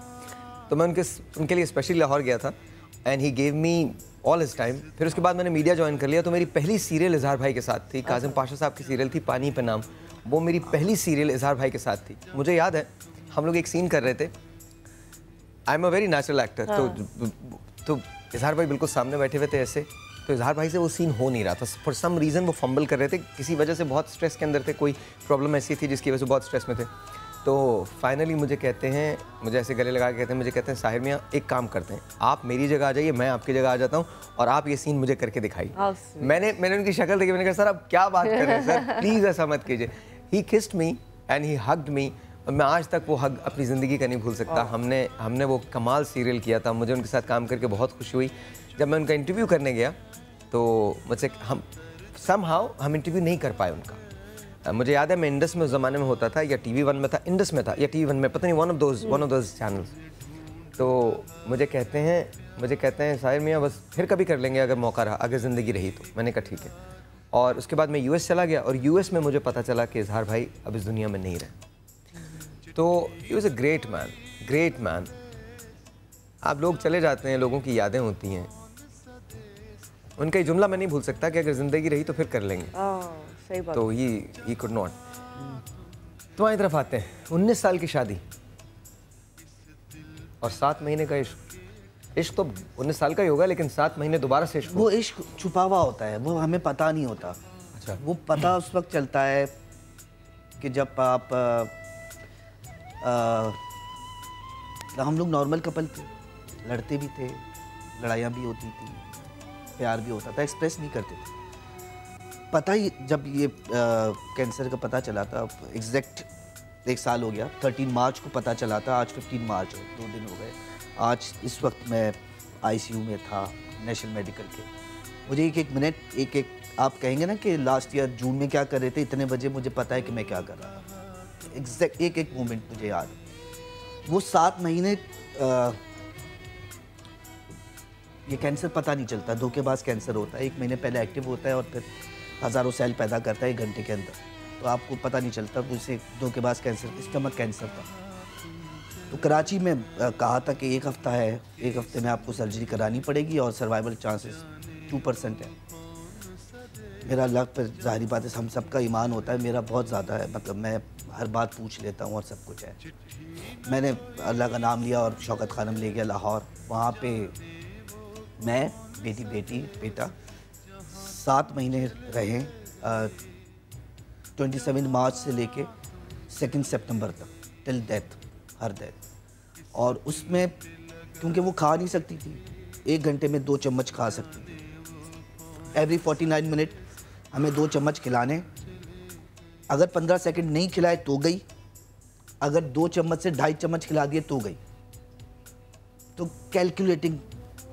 तो मैं उनके लिए स्पेशली लाहौर गया था and he gave me all his time. फिर उसके बाद मैंने मीडिया ज्वाइन कर लिया। तो मेरी पहली सीरियल इजहार भाई के साथ थी, काजिम पाशा साहब की सीरियल थी पानी पे नाम, वो मेरी पहली सीरियल इजहार भाई के साथ थी। मुझे याद है हम लोग एक सीन कर रहे थे, I am a very natural actor, तो इजहार भाई बिल्कुल सामने बैठे हुए थे ऐसे, तो इजहार भाई से वो सीन हो नहीं रहा था। फॉर सम रीज़न वो फंबल कर रहे थे, किसी वजह से बहुत स्ट्रेस के अंदर थे, कोई प्रॉब्लम ऐसी थी जिसकी वजह से बहुत स्ट्रेस में थे। तो फाइनली मुझे कहते हैं, मुझे ऐसे गले लगा के कहते हैं साहिर मियाँ एक काम करते हैं, आप मेरी जगह आ जाइए, मैं आपकी जगह आ जाता हूँ और आप ये सीन मुझे करके दिखाइए। मैंने उनकी शक्ल देखी, मैंने कहा सर आप क्या बात कर रहे हैं सर, प्लीज़ ऐसा मत कीजिए। He kissed me and he hugged me, और मैं आज तक वो हग अपनी ज़िंदगी का नहीं भूल सकता। हमने वो कमाल सीरियल किया था, मुझे उनके साथ काम करके बहुत खुशी हुई। जब मैं उनका इंटरव्यू करने गया तो मुझसे हम इंटरव्यू नहीं कर पाए उनका। मुझे याद है मैं इंडस में उस ज़माने में होता था, या TV1 में था, इंडस में था या TV1 में, पता नहीं, वन ऑफ दोज चैनल्स। तो मुझे कहते हैं साहिर मियाँ बस फिर कभी कर लेंगे अगर मौका रहा, अगर ज़िंदगी रही तो। मैंने कहा ठीक है। और उसके बाद मैं US चला गया और US में मुझे पता चला कि इजहार भाई अब इस दुनिया में नहीं रहे। तो he was a great man. आप लोग चले जाते हैं, लोगों की यादें होती हैं। उनका ये जुमला मैं नहीं भूल सकता कि अगर ज़िंदगी रही तो फिर कर लेंगे। सही बात। तो ही कुड नॉट। तुम्हारी तरफ आते हैं, 19 साल की शादी और 7 महीने का इश्क। इश्क तो 19 साल का ही होगा, लेकिन 7 महीने दोबारा से इश्क। वो इश्क छुपा हुआ होता है, वो हमें पता नहीं होता। अच्छा। वो पता उस वक्त चलता है कि जब आप हम लोग नॉर्मल कपल थे, लड़ते भी थे, लड़ाइयाँ भी होती थी, प्यार भी होता था, एक्सप्रेस नहीं करते थे। पता ही जब ये कैंसर का पता चला था, एग्जैक्ट 1 साल हो गया, 13 मार्च को पता चला था, आज 15 मार्च है, 2 दिन हो गए। आज इस वक्त मैं ICU में था, नेशनल मेडिकल के। मुझे एक मिनट, एक आप कहेंगे ना कि लास्ट ईयर जून में क्या कर रहे थे, इतने बजे मुझे पता है कि मैं क्या कर रहा था। एग्जैक्ट एक मोमेंट मुझे याद है। वो 7 महीने ये कैंसर पता नहीं चलता, धोखेबाज कैंसर होता है। 1 महीने पहले एक्टिव होता है और फिर हज़ारों सेल पैदा करता है 1 घंटे के अंदर, तो आपको पता नहीं चलता। उसे धोखेबाज कैंसर, स्टमक कैंसर था। तो कराची में कहा था कि 1 हफ्ता है, 1 हफ्ते में आपको सर्जरी करानी पड़ेगी और सर्वाइवल चांसेस 2% है। मेरा अल्लाह पर ज़ाहिरी बात है, हम सबका ईमान होता है, मेरा बहुत ज़्यादा है, मतलब मैं हर बात पूछ लेता हूँ और सब कुछ है। मैंने अल्लाह का नाम लिया और शौकत खानम ले गया लाहौर। वहाँ पे मैं, बेटी बेटा 7 महीने रहे, 27 मार्च से लेके 2 सितंबर तक, टिल डेथ, हर डेथ। और उसमें क्योंकि वो खा नहीं सकती थी, 1 घंटे में 2 चम्मच खा सकती थी। एवरी 49 मिनट हमें 2 चम्मच खिलाने। अगर 15 सेकंड नहीं खिलाए तो गई, अगर 2 चम्मच से 2.5 चम्मच खिला दिए तो गई। तो कैलकुलेटिंग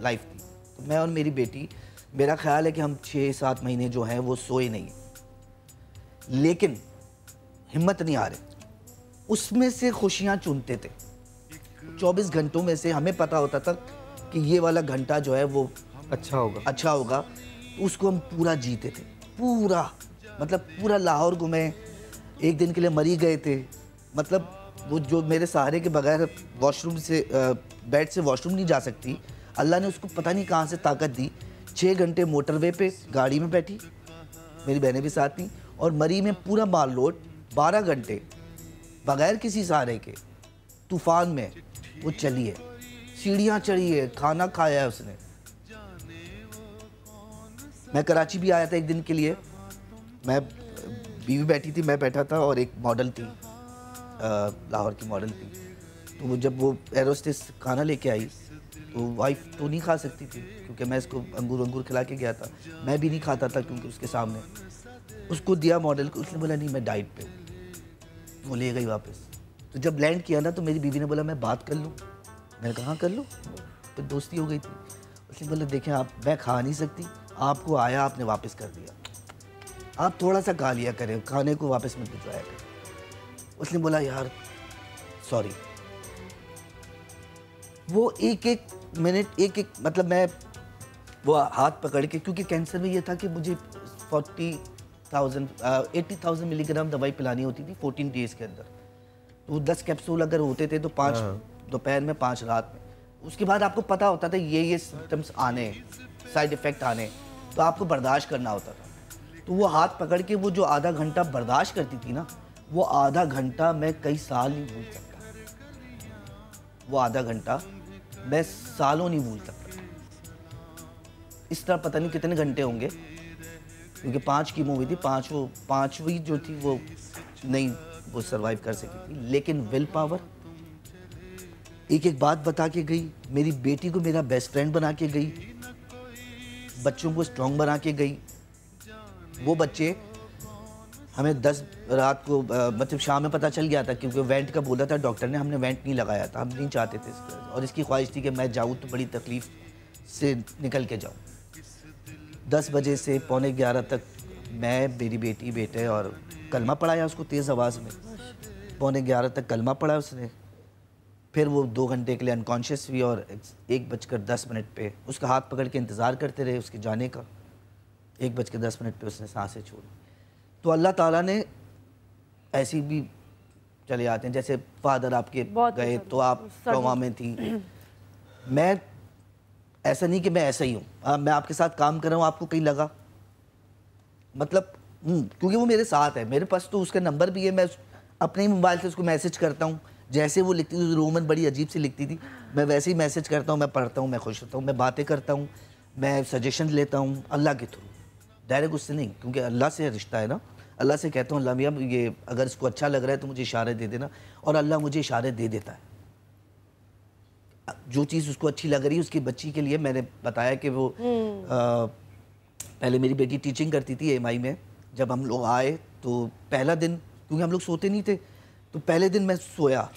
लाइफ थी। तो मैं और मेरी बेटी, मेरा ख्याल है कि हम 6-7 महीने जो हैं वो सोए नहीं, लेकिन हिम्मत नहीं आ रही। उसमें से खुशियाँ चुनते थे। 24 घंटों में से हमें पता होता था कि ये वाला घंटा जो है वो अच्छा होगा, तो उसको हम पूरा जीते थे, पूरा, मतलब पूरा लाहौर घूमे, एक दिन के लिए मरी गए थे। मतलब वो जो मेरे सहारे के बगैर वॉशरूम से बेड से वॉशरूम नहीं जा सकती, अल्लाह ने उसको पता नहीं कहाँ से ताकत दी। 6 घंटे मोटरवे पे गाड़ी में बैठी, मेरी बहनें भी साथ थी, और मरी में पूरा माल लोड 12 घंटे बगैर किसी सहारे के तूफान में वो चली है, सीढ़ियाँ चढ़ी है, खाना खाया है उसने। मैं कराची भी आया था एक दिन के लिए, मैं बीवी बैठी थी, मैं बैठा था, और एक मॉडल थी, लाहौर की मॉडल थी। तो वो जब वो एरोस्टेस खाना लेके आई तो वाइफ तो नहीं खा सकती थी क्योंकि मैं इसको अंगूर खिला के गया था, मैं भी नहीं खाता था क्योंकि उसके सामने। उसको दिया मॉडल को, उसने बोला नहीं मैं डाइट पे हूँ, वो ले गई वापस। तो जब लैंड किया ना तो मेरी बीवी ने बोला मैं बात कर लूँ, मैंने कहा हाँ कर लो, तो दोस्ती हो गई थी। उसने बोला देखें आप, मैं खा नहीं सकती, आपको आया आपने वापस कर दिया, आप थोड़ा सा खा लिया करें, खाने को वापस मत भिजवाया करें। उसने बोला यार सॉरी। वो एक मिनट एक मतलब मैं वो हाथ पकड़ के, क्योंकि कैंसर में ये था कि मुझे 80,000 मिलीग्राम दवाई पिलानी होती थी 14 डेज़ के अंदर। तो 10 कैप्सूल अगर होते थे तो 5 दोपहर में 5 रात में। उसके बाद आपको पता होता था ये सिम्टम्स आने, साइड इफ़ेक्ट आने, तो आपको बर्दाश्त करना होता था। तो वो हाथ पकड़ के वो जो आधा घंटा बर्दाश्त करती थी ना, वो आधा घंटा मैं कई साल नहीं भूल सकता। वो आधा घंटा मैं सालों नहीं भूल सकता। इस तरह पता नहीं कितने घंटे होंगे, क्योंकि 5 कीमो हुई थी, पाँचवीं जो थी वो नहीं वो सरवाइव कर सकी थी। लेकिन विल पावर, एक बात बता के गई, मेरी बेटी को मेरा बेस्ट फ्रेंड बना के गई, बच्चों को स्ट्रॉन्ग बना के गई। वो बच्चे हमें 10 रात को मतलब शाम में पता चल गया था, क्योंकि वेंट का बोला था डॉक्टर ने, हमने वेंट नहीं लगाया था, हम नहीं चाहते थे इसको, और इसकी ख्वाहिश थी कि मैं जाऊँ तो बड़ी तकलीफ़ से निकल के जाऊँ। 10 बजे से पौने 11 तक मैं, मेरी बेटी, बेटे, और कलमा पढ़ाया उसको तेज़ आवाज़ में। पौने 11 तक कलमा पढ़ा उसने। फिर वो 2 घंटे के लिए अनकॉन्शियस हुई, और 1:10 पे उसका हाथ पकड़ के इंतज़ार करते रहे उसके जाने का। 1:10 पे उसने सांसें छोड़ी। तो अल्लाह ताला ने ऐसी भी चले आते हैं, जैसे फादर आपके गए तो आप ट्रॉमा में थी। मैं ऐसा नहीं कि मैं ऐसा ही हूँ, मैं आपके साथ काम कर रहा हूँ, आपको कहीं लगा मतलब क्योंकि वो मेरे साथ है, मेरे पास तो उसका नंबर भी है, मैं अपने ही मोबाइल से उसको मैसेज करता हूँ। जैसे वो लिखती थी, रोमन बड़ी अजीब सी लिखती थी, मैं वैसे ही मैसेज करता हूँ, मैं पढ़ता हूँ, मैं खुश होता हूँ, मैं बातें करता हूँ, मैं सजेशन लेता हूँ अल्लाह के थ्रू, डायरेक्ट उससे नहीं, क्योंकि अल्लाह से रिश्ता है ना। अल्लाह से कहता हूँ अल्लाह मियाँ ये अगर इसको अच्छा लग रहा है तो मुझे इशारे दे देना, और अल्लाह मुझे इशारे दे देता है। जो चीज़ उसको अच्छी लग रही है उसकी बच्ची के लिए। मैंने बताया कि वो पहले मेरी बेटी टीचिंग करती थी MI में। जब हम लोग आए तो पहला दिन, क्योंकि हम लोग सोते नहीं थे, तो पहले दिन मैं सोया,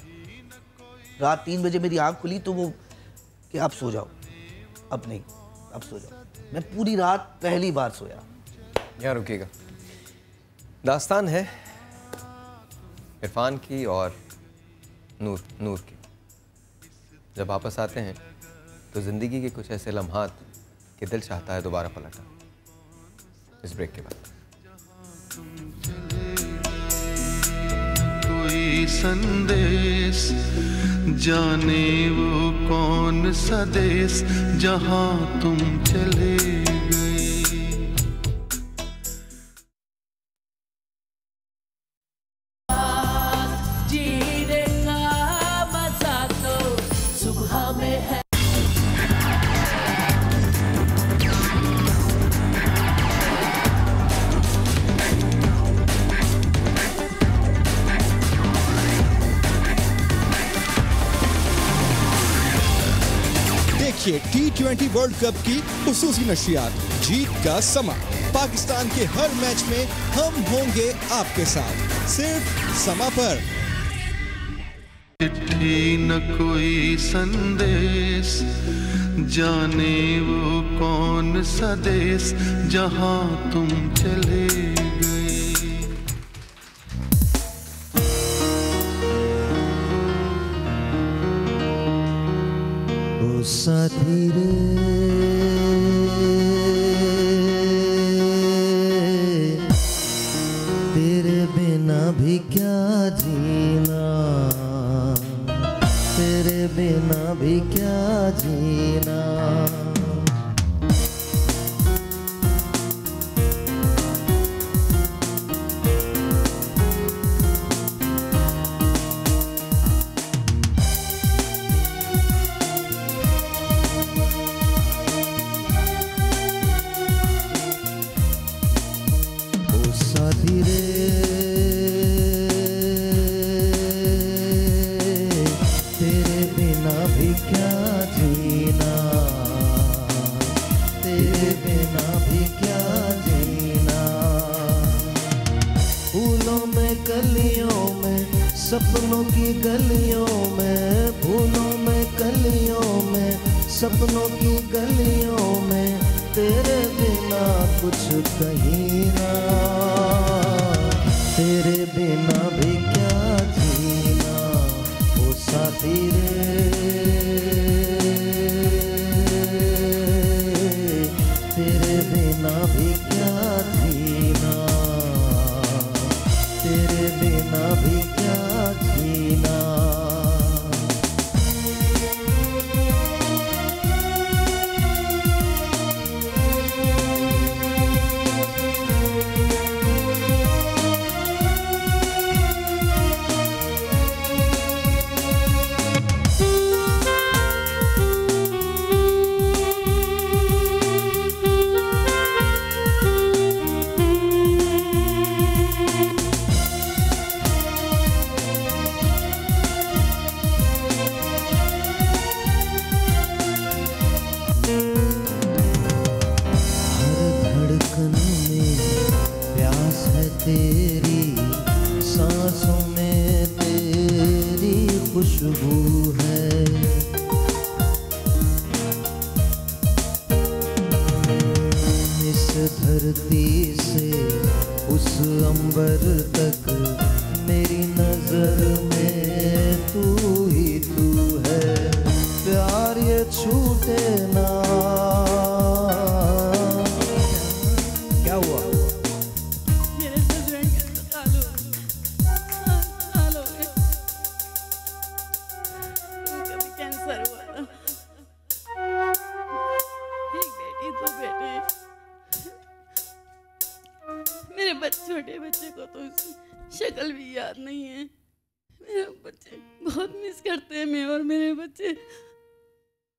रात 3 बजे मेरी आँख खुली तो वो कि अब सो जाओ, अब नहीं, अब सो जाओ। मैं पूरी रात पहली बार सोया। यहाँ रुकिएगा, दास्तान है इरफान की और नूर की। जब वापस आते हैं तो ज़िंदगी के कुछ ऐसे लम्हात कि दिल चाहता है दोबारा पलटा। इस ब्रेक के बाद कोई संदेश, जाने वो कौन सा देश जहां तुम चले गए। जीने का मजा तो सुबह में है। देखिए T20 वर्ल्ड कप की खुसूसी नशियात, जीत का समा। पाकिस्तान के हर मैच में हम होंगे आपके साथ, सिर्फ समा पर। चिट्ठी न कोई संदेश, जाने वो कौन सा देश जहां तुम चले गए। साथी रे तेरे बिना भी क्या जीना, तेरे बिना भी क्या जीना। सपनों की गलियों में, फूलों में कलियों में, सपनों की गलियों में तेरे बिना कुछ कहीं ना, तेरे बिना भी क्या जीना ओ साथी रे, तेरे बिना भी क्या जीना, तेरे बिना भी क्या जीना। तेरी सांसों में तेरी खुशबू है, इस धरती से उस अंबर तक मेरी नजर में तू ही तू है, प्यार ये छूटे ना। क्या हुआ? छोटे बच्चे को तो शक्ल भी याद नहीं है। मेरे बच्चे बहुत मिस करते हैं, मैं और मेरे बच्चे।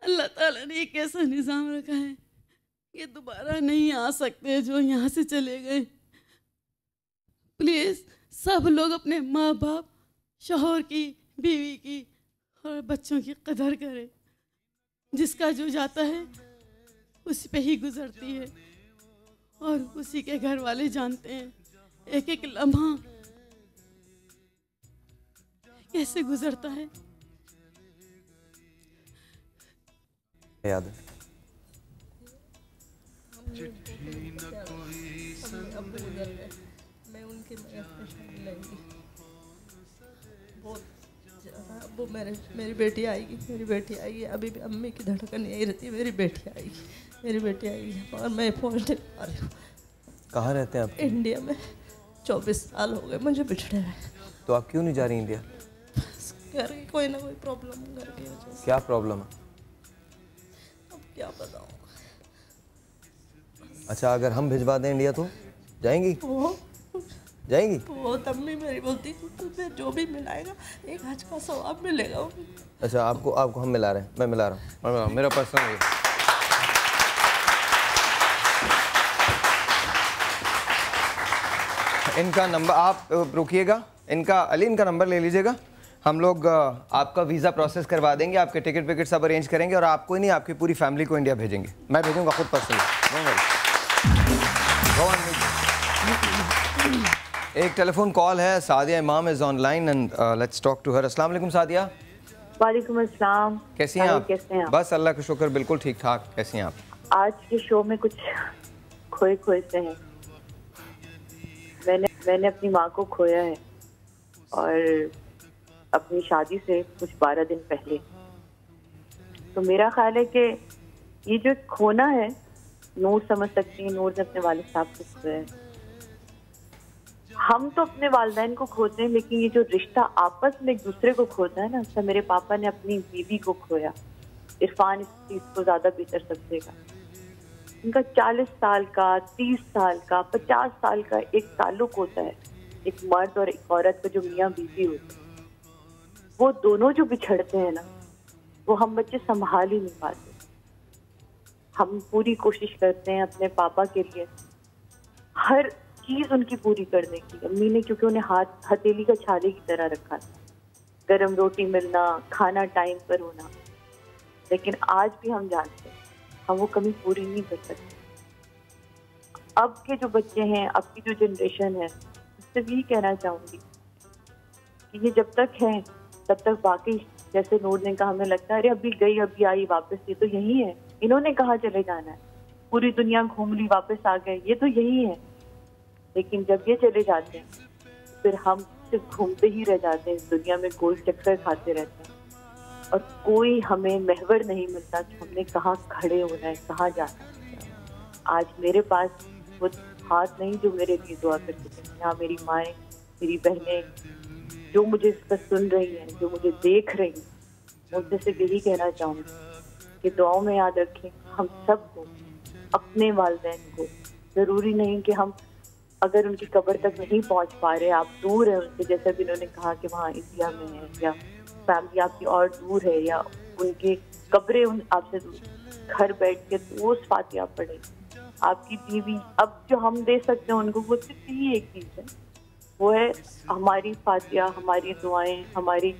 अल्लाह ताला ने एक ऐसा निज़ाम रखा है कि दोबारा नहीं आ सकते जो यहाँ से चले गए। प्लीज़ सब लोग अपने माँ बाप, शौहर की, बीवी की और बच्चों की कदर करें। जिसका जो जाता है उसी पे ही गुजरती है और उसी के घर वाले जानते हैं एक एक लम्हा कैसे गुजरता है। याद है मैं उनके बहुत वो मेरी बेटी आएगी, मेरी बेटी आएगी। अभी भी अम्मी की धड़कन यही रहती है, मेरी बेटी आएगी, मेरी बेटी आएगी। और मैं फोन नहीं पा रही हूँ। कहाँ रहते हैं आप? इंडिया में 24 साल हो गए मुझे बिछड़े हुए। तो आप क्यों नहीं जा रही इंडिया? घर की कोई ना कोई प्रॉब्लम, घर की वजह से। क्या प्रॉब्लम है? अब क्या बताऊँ। अच्छा, अगर हम भिजवा दें इंडिया तो जाएंगी? जाएंगी? वो तम्मी मेरी बोलती तुझे जो भी मिलाएगा एक हज का सवाब मिलेगा। अच्छा, आपको हम मिला रहे हैं? मैं मिला रहा हूँ, मेरा पर्सनल है। इनका नंबर आप रुकिएगा, इनका नंबर ले लीजिएगा। हम लोग आपका वीज़ा प्रोसेस करवा देंगे, आपके टिकट विकेट सब अरेंज करेंगे और आपको ही नहीं आपकी पूरी फैमिली को इंडिया भेजेंगे। मैं भेजूंगा खुद पर्सनली। एक टेलीफोन कॉल है, Sadia Imam is online and let's talk to her. अस्सलाम वालेकुम सादिया। वालेकुम अस्सलाम। कैसी हैं आप? बस अल्लाह का शुक्र, बिल्कुल ठीक ठाक। कैसी हैं आप? आज के शो में कुछ खोए से हैं। मैंने अपनी माँ को खोया है और अपनी शादी से कुछ 12 दिन पहले। तो मेरा ख्याल है कि ये जो खोना है, नूर समझ सकती है, नूर ने अपने वालिद साहब को खोया है। हम तो अपने वालिदैन को खोते हैं, लेकिन ये जो रिश्ता आपस में एक दूसरे को खोता है ना, जैसे मेरे पापा ने अपनी बीवी को खोया। इरफान इस चीज को ज्यादा बेहतर समझेगा। इनका 40 साल का, 30 साल का, 50 साल का एक ताल्लुक होता है, एक मर्द और एक औरत का जो मियाँ बीवी होते हैं। वो दोनों जो बिछड़ते हैं ना, वो हम बच्चे संभाल ही नहीं पाते। हम पूरी कोशिश करते हैं अपने पापा के लिए हर चीज उनकी पूरी करने की। अम्मी ने क्योंकि उन्हें हथेली का छाले की तरह रखा था, गरम रोटी मिलना, खाना टाइम पर होना, लेकिन आज भी हम जानते हैं हम वो कमी पूरी नहीं कर सकते। अब के जो बच्चे हैं, अब की जो जनरेशन है, उससे भी कहना चाहूंगी कि ये जब तक है तब तक बाकी, जैसे नूर ने कहा, हमें लगता है अरे अभी गई अभी आई वापस, ये तो यही है, इन्होंने कहाँ चले जाना है, पूरी दुनिया घूम ली वापस आ गए, ये तो यही है। लेकिन जब ये चले जाते हैं फिर हम सिर्फ घूमते ही रह जाते हैं, इस दुनिया में गोल चक्कर खाते रहते हैं, और कोई हमें महवर नहीं मिलता कि हमने कहाँ खड़े होना है, कहाँ जाना है। आज मेरे पास वो हाथ नहीं जो मेरे लिए दुआ कर सके। यहाँ मेरी माएँ, मेरी बहनें जो मुझे इस पर सुन रही हैं, जो मुझे देख रही हैं, उनसे सिर्फ यही कहना चाहूँगी कि दुआओं में याद रखें हम सबको, अपने वालिदैन को। ज़रूरी नहीं कि हम अगर उनकी कब्र तक नहीं पहुँच पा रहे, आप दूर हैं उनसे, जैसा भी उन्होंने कहा कि वहाँ इंडिया में है या फैमिली आपकी और दूर है या उनके कब्रें उन आपसे दूर, घर बैठ के रोज फातिहा पढ़े। आपकी बीवी, अब जो हम दे सकते हैं उनको, वो सिर्फ ही एक चीज़ है, वो है हमारी फातिहा, हमारी दुआएं, हमारी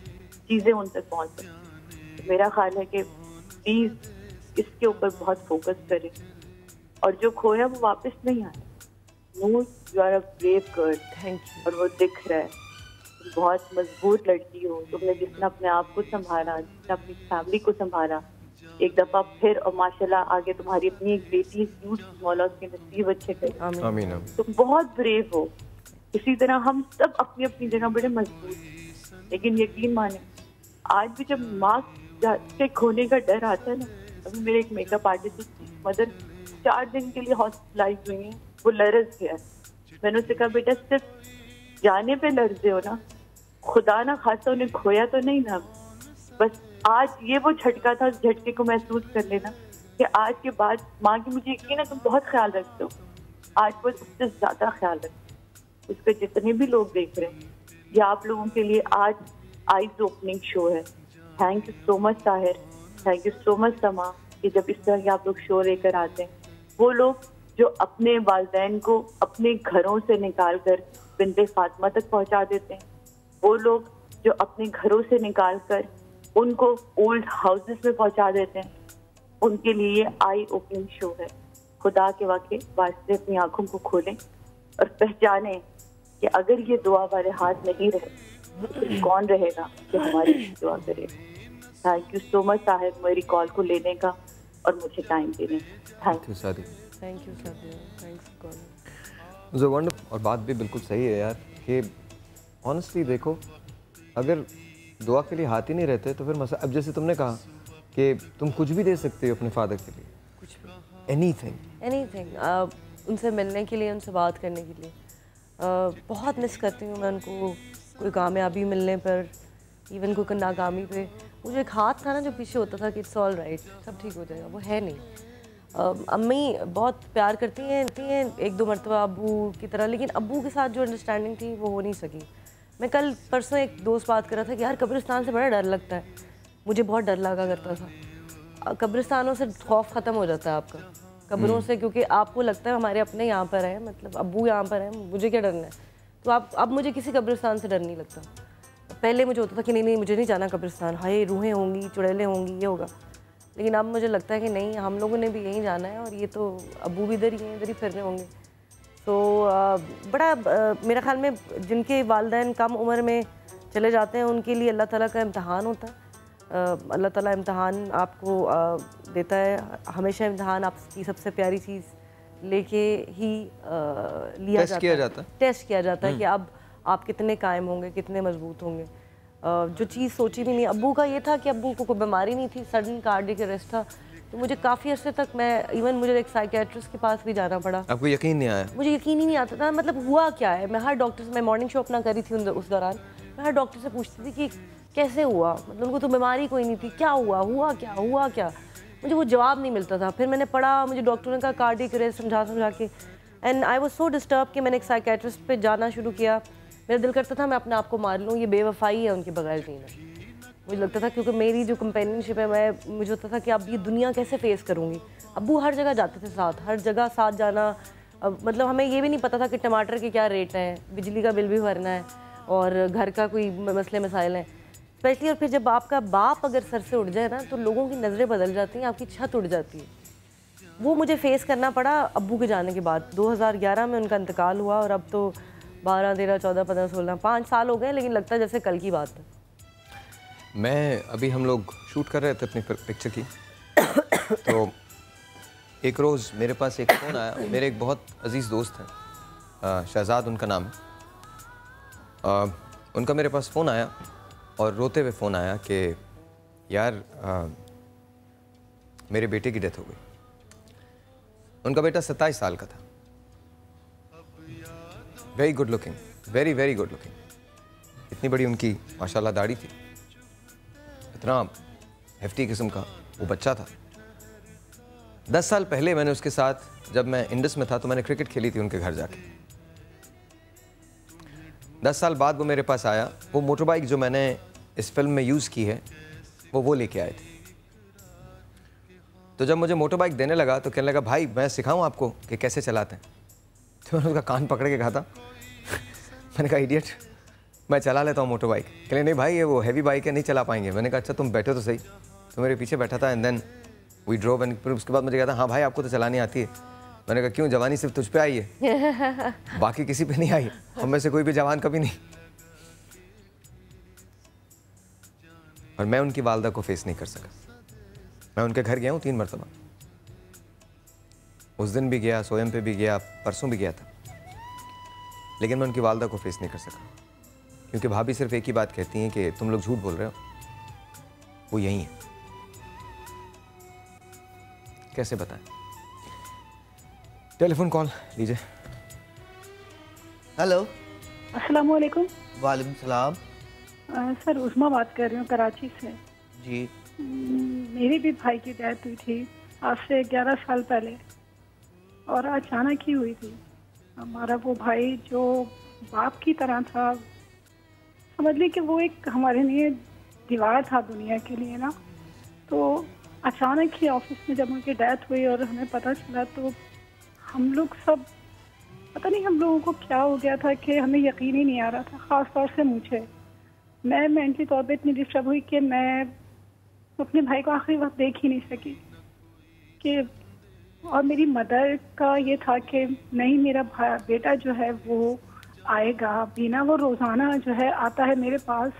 चीज़ें उन तक पहुँच सकें। तो मेरा ख्याल है कि प्लीज़ इसके ऊपर बहुत फोकस करें, और जो खोया वो वापस नहीं आए। Noor, you are a brave girl, thank you. और वो दिख रहा है, बहुत मजबूत लड़की हो तुमने, जिसने अपने आप को संभाला, जिसने अपनी फैमिली को संभाला एक दफा फिर, और माशाल्लाह आगे तुम्हारी अपनी एक बेटी, मौला उसके नसीब अच्छे करे। आमीन। तुम बहुत ब्रेव हो। इसी तरह हम सब अपनी अपनी जगह बड़े मजबूत हैं, लेकिन यकीन माने आज भी जब माँ के खोने का डर आता है ना, अभी मेरे एक मेकअप आर्टिस्ट मदर 4 दिन के लिए हॉस्पिटलाइज हुई है, वो लरज गया। मैंने उससे कहा बेटा सिर्फ जाने पे लर्जे हो ना, खुदा ना खासा उन्हें खोया तो नहीं ना, बस आज ये वो झटका था, उस झटके को महसूस कर लेना कि आज के बाद माँ की, मुझे यकीन है तुम बहुत ख्याल रखते हो, आज बस उससे ज्यादा ख्याल रखो। उस पर जितने भी लोग देख रहे हैं, ये आप लोगों के लिए आज आईज ओपनिंग शो है। Thank you so much Tahir, thank you so much समा, कि जब इस तरह के आप लोग शो लेकर आते हैं। वो लोग जो अपने वालिदैन को अपने घरों से निकाल कर बिन्ते फातिमा तक पहुंचा देते हैं, वो लोग जो अपने घरों से निकाल कर उनको ओल्ड हाउसेस में पहुंचा देते हैं, उनके लिए ये आई ओपनिंग शो है। खुदा के वास्ते अपनी आंखों को खोलें और पहचानें कि अगर ये दुआ वाले हाथ नहीं रहे तो कौन रहेगा जो हमारी दुआ करे। Thank you so much Sahib, मेरी कॉल को लेने का और मुझे टाइम देने का। थैंक यू सादी। थैंक यू सादी, थैंक्स फॉर कॉलिंग। जो वंडरफुल, और बात भी बिल्कुल सही है यार, कि ऑनेस्टली देखो, अगर दुआ के लिए हाथ ही नहीं रहते तो फिर मसला, अब जैसे तुमने कहा कि तुम कुछ भी दे सकते हो अपने फादर के लिए, कुछ भी, एनीथिंग, उनसे मिलने के लिए, उनसे बात करने के लिए। बहुत मिस करती हूँ मैं उनको, कोई कामयाबी मिलने पर, इवन कोई नाकामी पे। मुझे एक हाथ था ना जो पीछे होता था कि इट्स ऑल राइट, सब ठीक हो जाएगा, वो है नहीं। अम्मी बहुत प्यार करती हैं 1-2 मरतबा अब्बू की तरह, लेकिन अब्बू के साथ जो अंडरस्टैंडिंग थी वो हो नहीं सकी। मैं कल परसों एक दोस्त बात कर रहा था कि यार कब्रिस्तान से बड़ा डर लगता है, मुझे बहुत डर लगा करता था। कब्रिस्तानों से खौफ ख़त्म हो जाता है आपका, कब्रों से, क्योंकि आपको लगता है हमारे अपने यहाँ पर हैं, मतलब अब्बू यहाँ पर हैं, मुझे क्या डरना है। तो अब मुझे किसी कब्रिस्तान से डर नहीं लगता। पहले मुझे होता था कि नहीं मुझे नहीं जाना कब्रिस्तान, हाय रूहें होंगी, चुड़ैलें होंगी, ये होगा। लेकिन अब मुझे लगता है कि नहीं, हम लोगों ने भी यहीं जाना है, और ये तो अब्बू भी इधर ही हैं, इधर ही फिर रहे होंगे। तो बड़ा मेरे ख्याल में जिनके वालिदैन कम उम्र में चले जाते हैं, उनके लिए अल्लाह ताला का इम्तहान होता है। अल्लाह ताला इम्तहान आपको देता है, हमेशा इम्तहान आपकी सबसे प्यारी चीज़ लेके ही लिया जाता है, टेस्ट किया जाता है कि अब आप कितने कायम होंगे, कितने मजबूत होंगे। जो चीज़ सोची भी नहीं। अब्बू का ये था कि अब्बू को कोई बीमारी नहीं थी, सडन कार्डियक अरेस्ट था, तो मुझे काफ़ी अर्से तक मैं मुझे एक साइकियाट्रिस्ट के पास भी जाना पड़ा। आपको यकीन नहीं आया? मुझे यकीन ही नहीं आता था, मतलब हुआ क्या है। मैं हर डॉक्टर से, मैं मॉर्निंग शो अपना करी थी उस दौरान, मैं हर डॉक्टर से पूछती थी कि कैसे हुआ, मतलब उनको तो बीमारी कोई नहीं थी, क्या हुआ क्या, मुझे वो जवाब नहीं मिलता था। फिर मैंने पढ़ा, मुझे डॉक्टरों ने कहा कार्डियक अरेस्ट, समझा के, and I was so disturb कि मैंने एक साइकियाट्रिस्ट पे जाना शुरू किया। मेरा दिल करता था मैं अपने आप को मार लूँ, ये बेवफाई है उनके बगैर जीना। मुझे लगता था क्योंकि मेरी जो कंपेनियनशिप है, मुझे होता था कि अब ये दुनिया कैसे फेस करूँगी। अब्बू हर जगह जाते थे साथ, हर जगह साथ जाना, मतलब हमें ये भी नहीं पता था कि टमाटर के क्या रेट हैं, बिजली का बिल भी भरना है और घर का कोई मसले मसाइल हैं स्पेशली। और फिर जब आपका बाप अगर सर से उड़ जाए ना तो लोगों की नज़रें बदल जाती हैं, आपकी छत उड़ जाती है। वो मुझे फेस करना पड़ा अब्बू के जाने के बाद। 2011 में उनका इंतकाल हुआ और अब तो 12, 13, 14, 15, 16, 5 साल हो गए, लेकिन लगता है जैसे कल की बात है। मैं अभी हम लोग शूट कर रहे थे अपनी पिक्चर की तो एक रोज़ मेरे पास एक फ़ोन आया। मेरे एक बहुत अजीज़ दोस्त हैं, शहजाद उनका नाम है। उनका मेरे पास फ़ोन आया और रोते हुए फ़ोन आया कि यार मेरे बेटे की डेथ हो गई। उनका बेटा 27 साल का था, very good looking, very very good looking, इतनी बड़ी उनकी माशाल्लाह दाढ़ी थी, इतना हेफ्टी किस्म का वो बच्चा था। 10 साल पहले मैंने उसके साथ, जब मैं इंडस में था तो मैंने क्रिकेट खेली थी उनके घर जाके। 10 साल बाद वो मेरे पास आया। वो मोटर बाइक जो मैंने इस फिल्म में यूज़ की है वो लेके आए थे। तो जब मुझे मोटर बाइक देने लगा तो कहने लगा भाई मैं सिखाऊं आपको कि कैसे चलाते हैं। तो मैंने उसका कान पकड़ के कहा था मैंने कहा इडियट, मैं चला लेता हूँ मोटर बाइक। कहले नहीं भाई ये वो हैवी बाइक है, नहीं चला पाएंगे। मैंने कहा अच्छा तुम बैठो तो सही। तो मेरे पीछे बैठा था and then we drove. And फिर उसके बाद मुझे कहता हाँ भाई आपको तो चलानी आती है। मैंने कहा क्यों, जवानी सिर्फ तुझ पे आई है, बाकी किसी पे नहीं आई, हम में से कोई भी जवान कभी नहीं। और मैं उनकी वालदा को फेस नहीं कर सका। मैं उनके घर गया हूँ 3 मरतबा, उस दिन भी गया, सोयम पे भी गया, परसों भी गया था, लेकिन मैं उनकी वालदा को फेस नहीं कर सका। क्योंकि भाभी सिर्फ एक ही बात कहती हैं कि तुम लोग झूठ बोल रहे हो, वो यही है। कैसे बताएं? टेलीफोन कॉल लीजिए। हेलो, अस्सलाम वालेकुम। वालेकुम सलाम। सर उस्मा बात कर रही हूँ कराची से जी। मेरे भी भाई की डेथ हुई थी आज से 11 साल पहले और अचानक ही हुई थी। हमारा वो भाई जो बाप की तरह था, समझ ली कि वो एक हमारे लिए दीवार था दुनिया के लिए ना। तो अचानक ही ऑफिस में जब उनकी डेथ हुई और हमें पता चला तो हम लोग सब, पता नहीं हम लोगों को क्या हो गया था कि हमें यकीन ही नहीं आ रहा था। ख़ास तौर से मुझे, मैं मेंटली तौर पे इतनी डिस्टर्ब हुई कि मैं अपने भाई को आखिरी वक्त देख ही नहीं सकी कि। और मेरी मदर का ये था कि नहीं मेरा बेटा जो है वो आएगा, बिना वो रोज़ाना जो है आता है मेरे पास,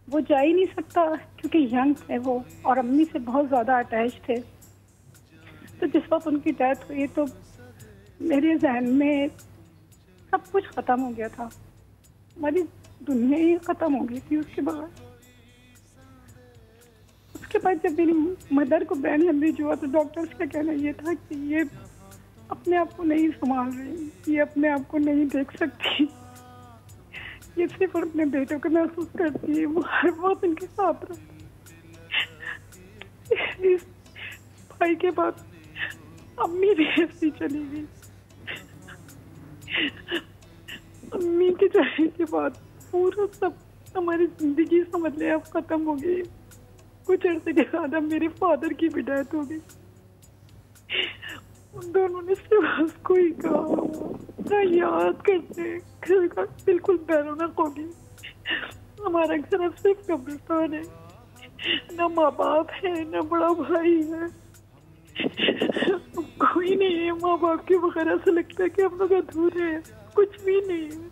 वो जा ही नहीं सकता क्योंकि यंग है वो और अम्मी से बहुत ज़्यादा अटैच थे। तो जिस वक्त उनकी डेथ हुई तो मेरे जहन में सब कुछ ख़त्म हो गया था, हमारी दुनिया ही ख़त्म हो गई थी उसके बाद। उसके बाद जब मेरी मदर को ब्रेन हेमरेज हुआ तो डॉक्टर्स का कहना ये था कि ये अपने आप को नहीं संभाल रही, ये अपने आप को नहीं देख सकती, ये सिर्फ अपने बेटों को महसूस करती है, वो हर वक्त इनके साथ रहती। इस भाई के बाद अम्मी भी ऐसी चली गई। अम्मी के जाने के बाद पूरा सब हमारी जिंदगी समझ ले अब खत्म हो गई। कुछ अर्से के बाद अब मेरे फादर की भी डेथ हो गई। उन दोनों ने सिर्फ उसको ही कहा याद करते, घर का बिल्कुल बैरोनक हो गई। हमारा घर अब सिर्फ कब्रिस्तान है, ना माँ बाप है ना बड़ा भाई है, कोई नहीं है। माँ बाप के बगैर ऐसा लगता है कि हम लोग अधूरे हैं, कुछ भी नहीं है।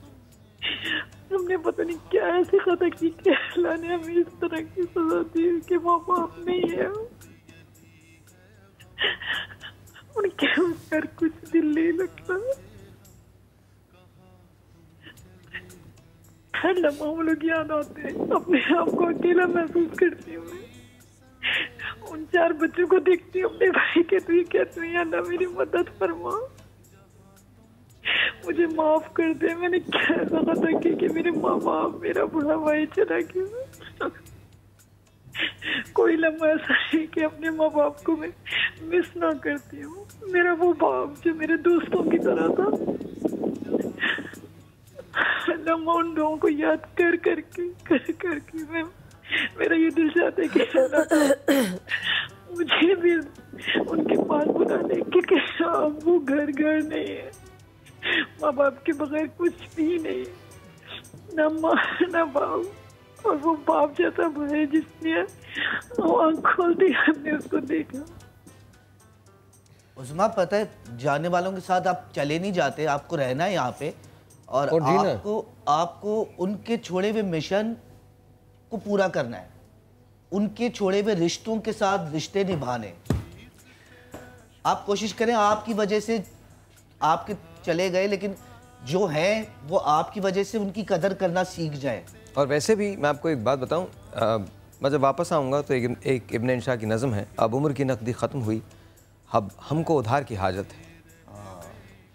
हमने पता नहीं क्या ऐसी खता की कि अल्लाह ने हमें इस तरह की सजा दी कि माँ बाप नहीं है। उनके घर कुछ दिल नहीं लगता। हर लम्हा वो लोग याद आते हैं। अपने आप को अकेला महसूस करती हूँ मैं। उन 4 बच्चों को देखती हूँ अपने भाई के, तू क्या तू अल्लाह मेरी मदद फरमा, मुझे माफ कर दे। मैंने क्या ऐसा खता किया कि मेरे माँ बाप, मेरा बड़ा भाई चला गया। कोई लम्हा ऐसा है कि अपने माँ बाप को मैं मिस ना करती हूँ। मेरा वो बाप जो मेरे दोस्तों की तरह था, लम्हा उन लोगों को याद कर करके मैं, मेरा ये दिल चाहता है कि मुझे भी उनके पास बुला ले, क्योंकि अब वो घर नहीं है, माँ बाप के बगैर कुछ भी नहीं, ना माँ ना बाप। और वो बाप जैसा भाई जिसने आँख खोल दी, हमने उसको देखा। उस्मा, पता है जाने वालों के साथ आप चले नहीं जाते, आपको रहना है यहाँ पे और आपको उनके छोड़े हुए मिशन को पूरा करना है, उनके छोड़े हुए रिश्तों के साथ रिश्ते निभाने। आप कोशिश करें, आपकी वजह से आपके चले गए, लेकिन जो है वो आपकी वजह से उनकी कदर करना सीख जाए। और वैसे भी मैं आपको एक बात बताऊं, मैं जब वापस आऊँगा तो एक इब्न इंशा की नज़म है, अब उम्र की नकदी ख़त्म हुई, अब हमको उधार की हाजत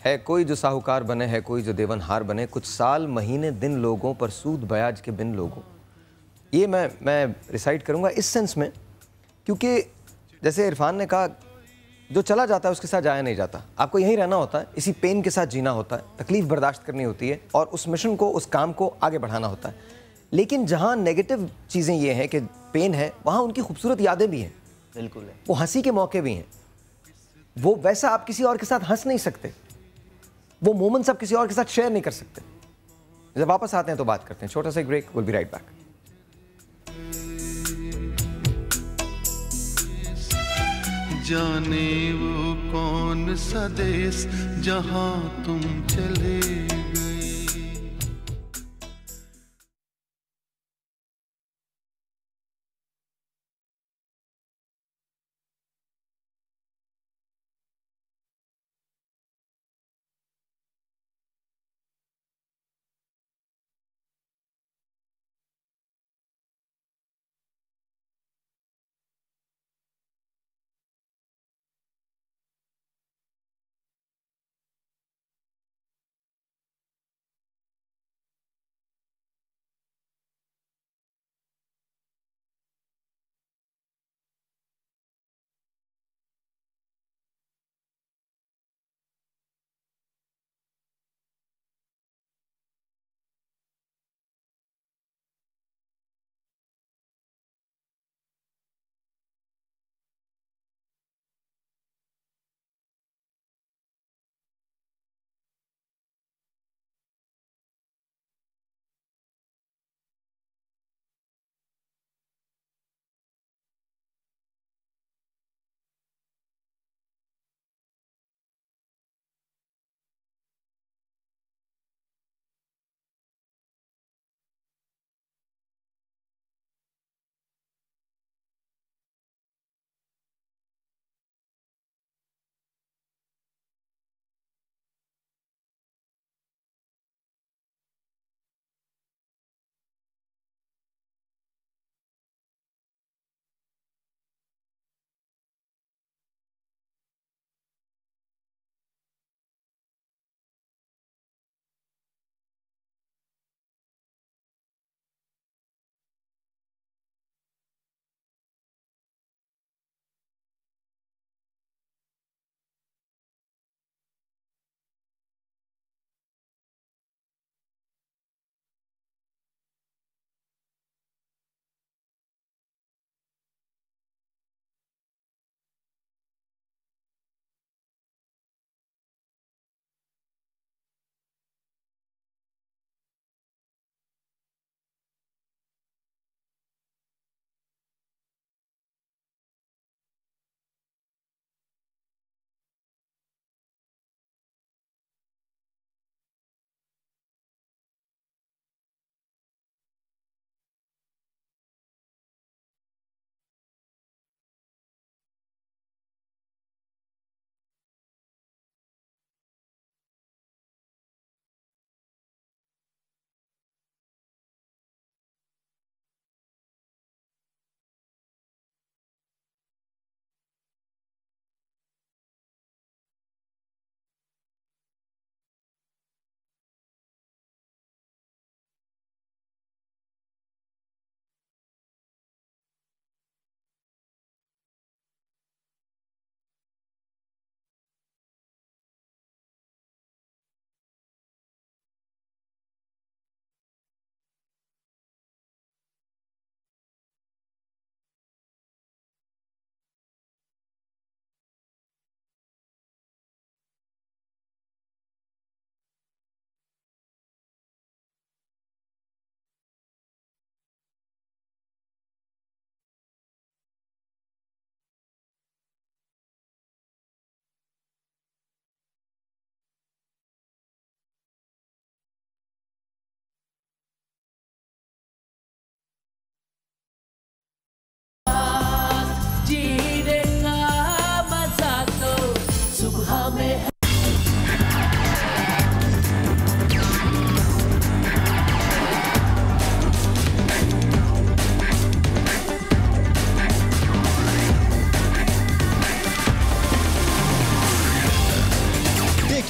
है कोई जो साहूकार बने, है कोई जो देवनहार बने, कुछ साल महीने दिन लोगों पर सूद ब्याज के बिन लोगों। ये मैं रिसाइट करूँगा इस सेंस में, क्योंकि जैसे इरफान ने कहा, जो चला जाता है उसके साथ जाया नहीं जाता, आपको यहीं रहना होता है, इसी पेन के साथ जीना होता है, तकलीफ़ बर्दाश्त करनी होती है और उस मिशन को, उस काम को आगे बढ़ाना होता है। लेकिन जहाँ नेगेटिव चीज़ें ये हैं कि पेन है, वहाँ उनकी खूबसूरत यादें भी हैं, बिल्कुल है, वो हंसी के मौके भी हैं। वो वैसा आप किसी और के साथ हंस नहीं सकते, वो मोमेंट्स आप किसी और के साथ शेयर नहीं कर सकते। जब वापस आते हैं तो बात करते हैं, छोटा सा break, will be right back. जाने वो कौन सा देश जहां तुम चले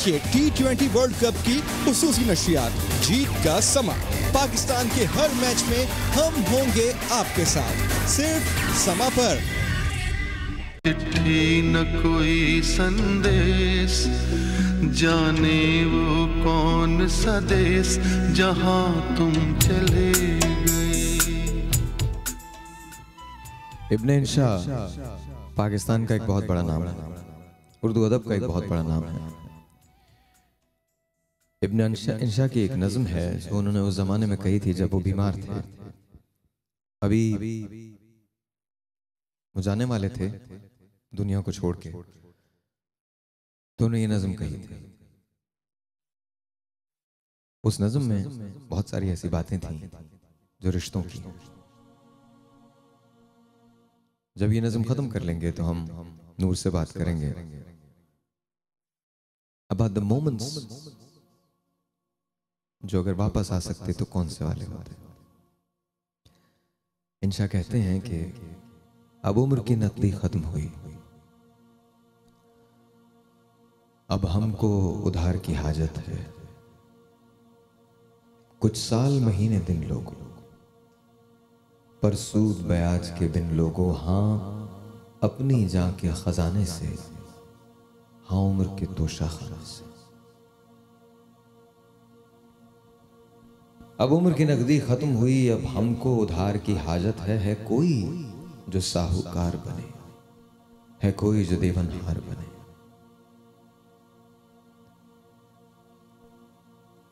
देखिए T20 वर्ल्ड कप की खुसूसी नशियात, जीत का समा। पाकिस्तान के हर मैच में हम होंगे आपके साथ, सिर्फ समा पर। चिट्ठी न कोई संदेश, जाने वो कौन सा देश जहां तुम चले गए। इब्न इंशा पाकिस्तान का एक बहुत बड़ा नाम है, उर्दू अदब का एक बहुत बड़ा नाम है। इब्न इंशा की एक नज़्म है जो उन्होंने उस जमाने में कही थी जब वो बीमार थे, अभी वो जाने वाले थे दुनिया को छोड़ के, तो उन्होंने ये नज़्म कही थी। उस नज़्म में बहुत सारी ऐसी बातें थी जो रिश्तों की। जब ये नज़्म खत्म कर लेंगे तो हम नूर से बात करेंगे अबाउट द मोमेंट्स जो अगर वापस आ सकते तो कौन से वाले होते। इंशा कहते हैं कि अब उम्र की नकदी खत्म हुई, अब हमको उधार की हाजत है। कुछ साल महीने दिन लोगों, पर सूद ब्याज के बिन लोगों। हाँ अपनी जान के खजाने से, हाँ उम्र के तोशाखाने से। अब उम्र की नकदी खत्म हुई, अब हमको उधार की हाजत है कोई जो साहूकार बने, है कोई जो देवनहार बने।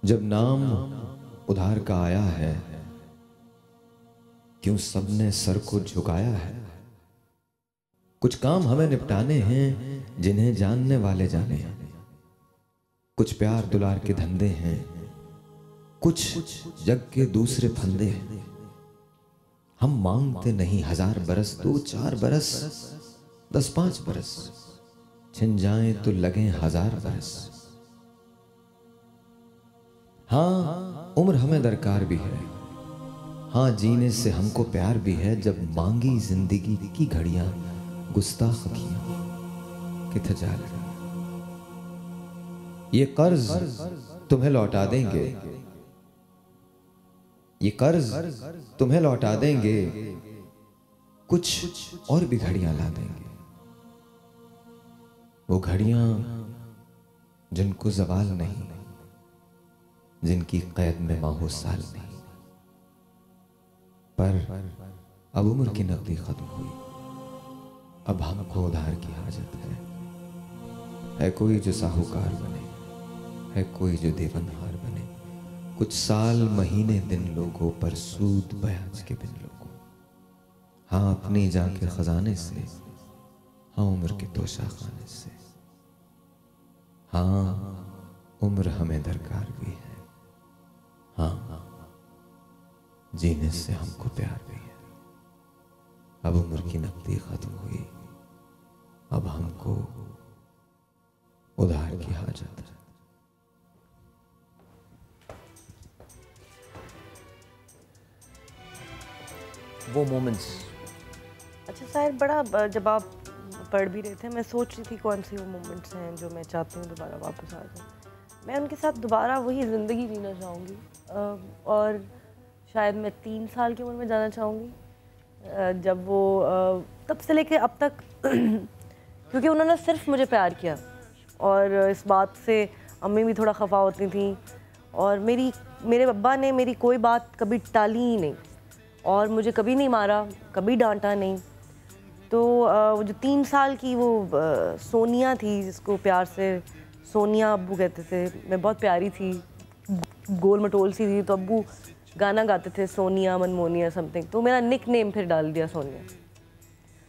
जब नाम उधार का आया है, क्यों सबने सर को झुकाया है। कुछ काम हमें निपटाने हैं जिन्हें जानने वाले जाने हैं। कुछ प्यार दुलार के धंधे हैं, कुछ जग के दूसरे फंदे हैं। हम मांगते नहीं 1000 बरस, 2-4 बरस, 10-5 बरस, छिन जाएं तो लगे 1000 बरस। हाँ उम्र हमें दरकार भी है, हाँ जीने से हमको प्यार भी है। जब मांगी जिंदगी की घड़ियां गुस्ताख अखियां किथे जा रही। ये कर्ज तुम्हें लौटा देंगे, ये कर्ज तुम्हें लौटा देंगे, कुछ और भी घड़ियां ला देंगे। वो घड़ियां जिनको जवाल नहीं, जिनकी कैद में माहो साल नहीं। पर अब उम्र की नकदी खत्म हुई, अब हमको उधार की हाजत है कोई जो साहूकार बने, है कोई जो देवनहार बने। कुछ साल महीने दिन लोगों, पर सूद ब्याज के बिन लोगों। हाँ अपनी जान के खजाने से, हाँ उम्र के तोशाखाने से। हाँ उम्र हमें दरकार भी है, हाँ जीने से हमको प्यार भी है। अब उम्र की नकदी खत्म हुई, अब हमको उधार की हाजत है। वो मोमेंट्स। अच्छा शायद बड़ा, जब आप पढ़ भी रहे थे मैं सोच रही थी कौन सी वो मोमेंट्स हैं जो मैं चाहती हूँ दोबारा वापस आ जाए। मैं उनके साथ दोबारा वही ज़िंदगी जीना चाहूँगी, और शायद मैं 3 साल की उम्र में जाना चाहूँगी जब वो तब से लेके अब तक क्योंकि उन्होंने सिर्फ मुझे प्यार किया, और इस बात से अम्मी भी थोड़ा खफा होती थी, और मेरे अब्बा ने मेरी कोई बात कभी टाली ही नहीं, और मुझे कभी नहीं मारा, कभी डांटा नहीं। तो वो जो 3 साल की वो सोनिया थी, जिसको प्यार से सोनिया अब्बू कहते थे, मैं बहुत प्यारी थी, गोल मटोल सी थी, तो अब्बू गाना गाते थे सोनिया मनमोनिया समथिंग, तो मेरा निक नेम फिर डाल दिया सोनिया।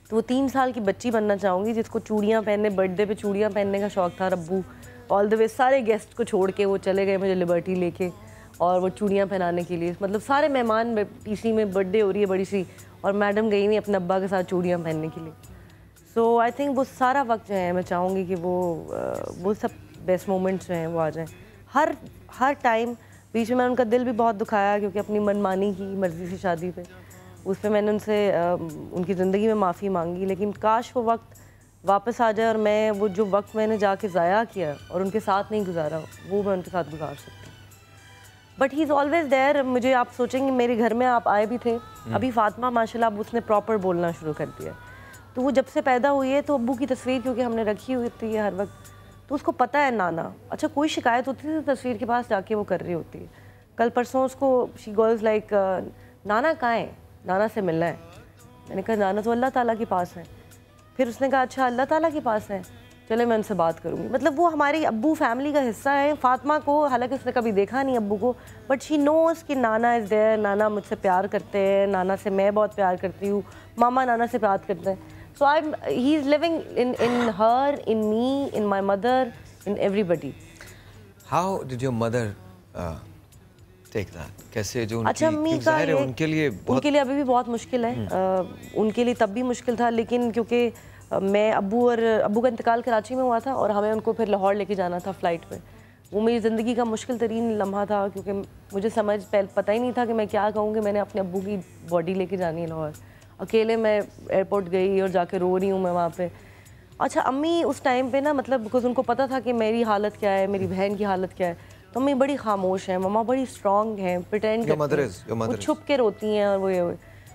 तो वो 3 साल की बच्ची बनना चाहूँगी जिसको चूड़ियाँ पहनने, बर्थडे पे चूड़ियाँ पहनने का शौक़ था। अब्बू ऑल द वे सारे गेस्ट को छोड़ के वो चले गए मुझे लिबर्टी लेके, और वो चूड़ियाँ पहनाने के लिए, मतलब सारे मेहमान, पीसी में बर्थडे हो रही है बड़ी सी, और मैडम गई नहीं अपने अब्बा के साथ चूड़ियाँ पहनने के लिए। सो आई थिंक वो सारा वक्त जो है मैं चाहूँगी कि वो सब बेस्ट मोमेंट्स जो हैं वो आ जाएँ। हर टाइम बीच में मैंने उनका दिल भी बहुत दुखाया, क्योंकि अपनी मनमानी की मर्ज़ी से शादी पे, उस पर मैंने उनसे उनकी ज़िंदगी में माफ़ी मांगी, लेकिन काश वो वक्त वापस आ जाए और मैं वो जो वक्त मैंने जाके ज़ाया किया और उनके साथ नहीं गुजारा, वो मैं उनके साथ गुजार सकती हूँ। But he is always there. मुझे आप सोचेंगे मेरे घर में आप आए भी थे, अभी फातिमा माशाल्लाह अब उसने प्रॉपर बोलना शुरू कर दिया। तो वो जब से पैदा हुई है तो अब्बू की तस्वीर क्योंकि हमने रखी हुई थी हर वक्त, तो उसको पता है नाना। अच्छा कोई शिकायत होती थी तो तस्वीर के पास जाके वो कर रही होती है। कल परसों उसको शी गोज़ लाइक नाना कहाँ है, नाना से मिलना है। मैंने कहा नाना तो अल्लाह ताला के पास है। फिर उसने कहा अच्छा अल्लाह ताला के पास है, चले मैं उनसे बात करूँगी। मतलब वो हमारी अब्बू फैमिली का हिस्सा है। फातिमा को हालांकि उसने कभी देखा नहीं अब्बू को, बट शी नोज़ कि नाना इज़ देयर, नाना मुझसे प्यार करते हैं, नाना से मैं बहुत प्यार करती हूँ, मामा नाना से प्यार करते हैं। So he is living in her, in me, in my mother, in everybody. How did your mother take that? कैसे जो अच्छा अम्मी का है उनके लिए अभी भी बहुत मुश्किल है। उनके लिए तब भी मुश्किल था, लेकिन क्योंकि मैं अब्बू का इंतकाल कराची में हुआ था और हमें उनको फिर लाहौर लेके जाना था फ़्लाइट में। वो मेरी ज़िंदगी का मुश्किल तरीन लम्हा था क्योंकि मुझे पता ही नहीं था कि मैं क्या कहूँगी। मैंने अपने अब्बू की बॉडी लेके जानी है लाहौर। अकेले मैं एयरपोर्ट गई और जाके रो रही हूँ मैं वहाँ पे। अच्छा अम्मी उस टाइम पे ना मतलब बिकॉज उनको पता था कि मेरी हालत क्या है, मेरी बहन की हालत क्या है, तो अम्मी बड़ी खामोश हैं, मम्मा बड़ी स्ट्रॉन्ग हैं, प्रिटेंड वो छुप के रोती हैं और वो ये।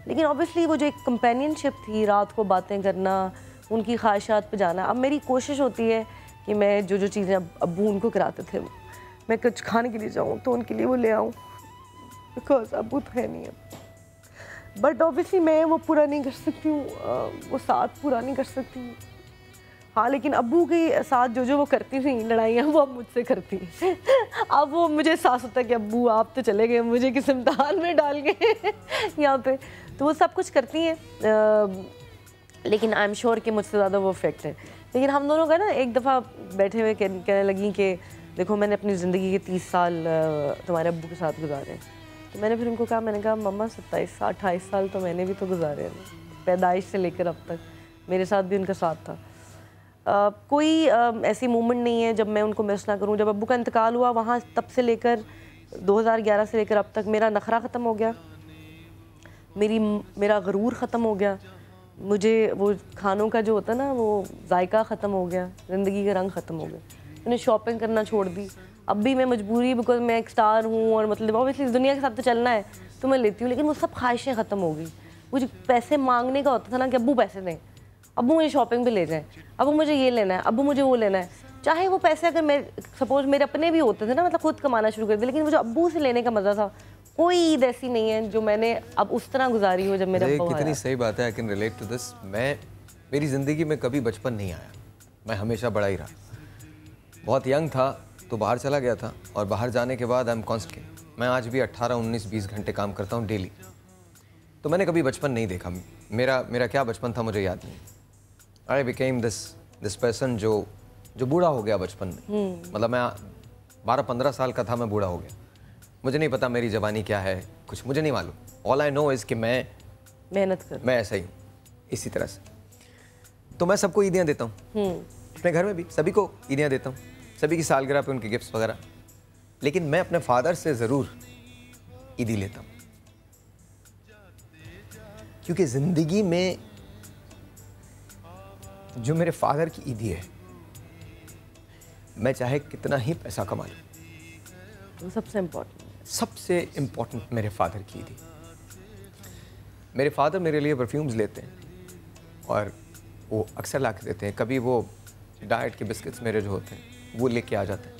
लेकिन ऑब्वियसली वो जो एक कंपेनियनशिप थी, रात को बातें करना, उनकी ख्वाहिशात पे जाना। अब मेरी कोशिश होती है कि मैं जो चीज़ें अब्बू उनको कराते थे मैं कुछ खाने के लिए जाऊँ तो उनके लिए वो ले आऊँ, बिकॉज अब्बू तो है नहीं अब। बट ऑब्वियसली मैं वो पूरा नहीं कर सकती हूँ, वो साथ पूरा नहीं कर सकती हूँ। हाँ लेकिन अब्बू के साथ जो वो करती थी लड़ाइयाँ वो अब मुझसे करती हैं। अब वो मुझे एहसास होता है कि अब्बू आप तो चले गए, मुझे किस इम्तिहान में डाल गए यहाँ पे। तो वो सब कुछ करती हैं, लेकिन आई एम श्योर कि मुझसे ज़्यादा वो इफेक्ट है। लेकिन हम दोनों का ना एक दफ़ा बैठे हुए कहने लगी कि देखो मैंने अपनी ज़िंदगी के 30 साल तुम्हारे अब्बू के साथ गुजारे। तो मैंने फिर उनको कहा, मैंने कहा मम्मा 27-28 साल तो मैंने भी तो गुजारे हैं, पैदाइश से लेकर अब तक मेरे साथ भी उनका साथ था। कोई ऐसी मूवमेंट नहीं है जब मैं उनको मिस ना करूं। जब अब्बू का इंतकाल हुआ वहाँ तब से लेकर 2011 से लेकर अब तक मेरा नखरा ख़त्म हो गया, मेरा गरूर ख़त्म हो गया, मुझे वो खानों का जो होता है ना वो जायका ख़त्म हो गया, ज़िंदगी का रंग ख़त्म हो गया। मैंने शॉपिंग करना छोड़ दी। अब भी मैं मजबूरी बिकॉज मैं एक स्टार हूँ और मतलब ऑब्वियसली दुनिया के साथ तो चलना है तो मैं लेती हूँ, लेकिन वो सब ख्वाहिशें ख़त्म हो गई। वो जो पैसे मांगने का होता था ना कि अब्बू पैसे दें, अब्बू मुझे शॉपिंग पे ले जाएं, अब्बू मुझे ये लेना है, अब्बू मुझे वो लेना है। चाहे वो पैसे अगर मैं सपोज मेरे अपने भी होते थे ना, मतलब खुद कमाना शुरू कर दिया, लेकिन वो जो अब्बू से लेने का मज़ा था कोई ईद ऐसी नहीं है जो मैंने अब उस तरह गुजारी हो जब मेरा अब्बू आया। कितनी सही बात है, I can relate to this. मेरी ज़िंदगी में कभी बचपन नहीं आया, मैं हमेशा बड़ा ही रहा। बहुत यंग था तो बाहर चला गया था और बाहर जाने के बाद आई एम कॉन्स्टेंट। मैं आज भी 18, 19, 20 घंटे काम करता हूँ डेली। तो मैंने कभी बचपन नहीं देखा। मेरा क्या बचपन था मुझे याद नहीं। आई बिकेम दिस पर्सन जो बूढ़ा हो गया बचपन में। मतलब मैं 12-15 साल का था, मैं बूढ़ा हो गया। मुझे नहीं पता मेरी जवानी क्या है, कुछ मुझे नहीं मालूम। ऑल आई नो इज़ कि मैं मेहनत कर, मैं ऐसा ही हूँ इसी तरह से। तो मैं सबको ईदियाँ देता हूँ, अपने घर में भी सभी को ईदियाँ देता हूँ, सभी की सालगिरह पे उनके गिफ्ट्स वगैरह। लेकिन मैं अपने फादर से ज़रूर ईदी लेता हूँ, क्योंकि ज़िंदगी में जो मेरे फादर की ईदी है, मैं चाहे कितना ही पैसा कमा लूँ, वो सबसे इम्पोर्टेंट मेरे फादर की ईदी। मेरे फादर मेरे लिए परफ्यूम्स लेते हैं और वो अक्सर ला के देते हैं। कभी वो डाइट के बिस्किट्स मेरे जो होते हैं वो लेके आ जाते हैं।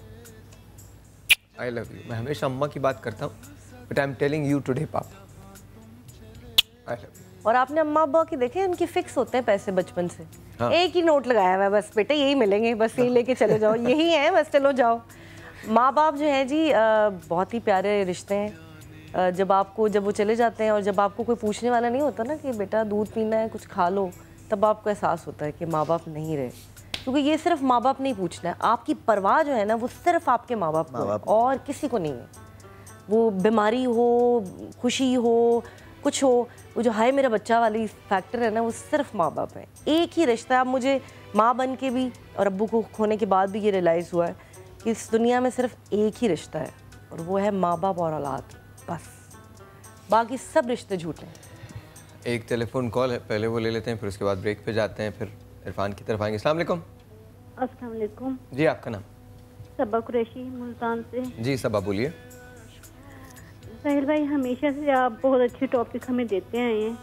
I love you. मैं हमेशा अम्मा की बात करता हूँ, but I am telling you today पापा, आई लव यू। और आपने अम्मा अब्बा की देखे, उनके फिक्स होते हैं पैसे बचपन से। हाँ। एक ही नोट लगाया हुआ है, बस बेटे यही मिलेंगे, बस यही लेके चले जाओ, यही है बस, चलो जाओ। माँ बाप जो है जी बहुत ही प्यारे रिश्ते हैं। जब वो चले जाते हैं और जब आपको कोई पूछने वाला नहीं होता ना कि बेटा दूध पीना है, कुछ खा लो, तब आपको एहसास होता है कि माँ बाप नहीं रहे। क्योंकि ये सिर्फ माँ बाप नहीं पूछना है, आपकी परवाह जो है ना वो सिर्फ आपके माँ बाप को है और किसी को नहीं है। वो बीमारी हो, खुशी हो, कुछ हो, वो जो हाय मेरा बच्चा वाली फैक्टर है ना, वो सिर्फ माँ बाप है। एक ही रिश्ता है। अब मुझे माँ बन के भी और अब्बू को खोने के बाद भी ये रियलाइज़ हुआ है कि इस दुनिया में सिर्फ एक ही रिश्ता है और वो है माँ बाप और औलाद, बस। बाकी सब रिश्ते झूठे हैं। एक टेलीफोन कॉल है, पहले वो ले लेते हैं, फिर उसके बाद ब्रेक पे जाते हैं, फिर इरफान की तरफ आएंगे। अस्सलाम वालेकुम। अस्सलाम वालेकुम जी, आपका नाम? सबा कुरैशी, मुल्तान से। जी सबा, बोलिए। साहिल भाई, हमेशा से आप बहुत अच्छे टॉपिक हमें देते आए हैं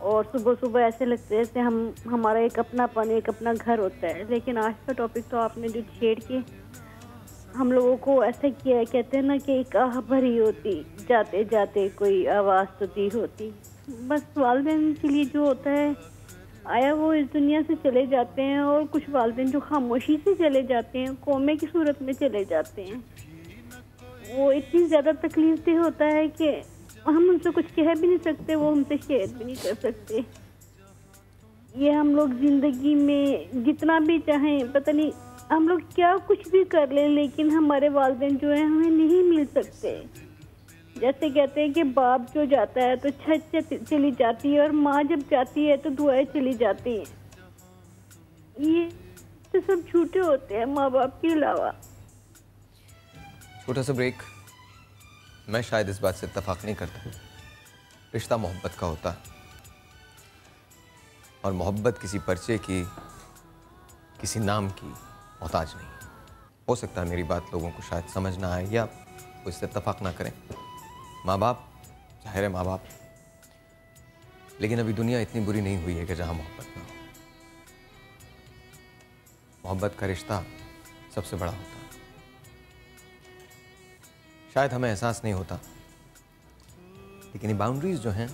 और सुबह सुबह ऐसे लगते है जैसे हमारा एक अपनापन, एक अपना घर होता है। लेकिन आज का टॉपिक तो आपने जो छेड़ के हम लोगों को ऐसा किया है, कहते हैं ना कि एक आह भरी होती, जाते जाते कोई आवाज़ तो दी होती। बस वालिदैन के लिए जो होता है, आया वो इस दुनिया से चले जाते हैं, और कुछ वालिदैन जो खामोशी से चले जाते हैं, कोमे की सूरत में चले जाते हैं। वो इतनी ज़्यादा तकलीफ दे होता है कि हम उनसे कुछ कह भी नहीं सकते, वो हमसे शेयर भी नहीं कर सकते। ये हम लोग ज़िंदगी में जितना भी चाहें, पता नहीं हम लोग क्या कुछ भी कर लें, लेकिन हमारे वालिदैन जो है हमें नहीं मिल सकते। जैसे कहते हैं कि बाप जो जाता है तो छत चली जाती है, और माँ जब जाती है तो दुआएं चली जाती हैं। ये तो सब झूठे होते हैं माँ बाप के अलावा। छोटा सा ब्रेक। मैं शायद इस बात से इत्तेफाक नहीं करता। रिश्ता मोहब्बत का होता है, और मोहब्बत किसी पर्चे की, किसी नाम की मोहताज नहीं। हो सकता है मेरी बात लोगों को शायद समझ ना आए या वो इससे इत्तेफाक ना करें। माँ बाप, जाहिर है माँ बाप, लेकिन अभी दुनिया इतनी बुरी नहीं हुई है कि जहाँ मोहब्बत ना हो। मोहब्बत का रिश्ता सबसे बड़ा होता है। शायद हमें एहसास नहीं होता, लेकिन ये बाउंड्रीज जो हैं,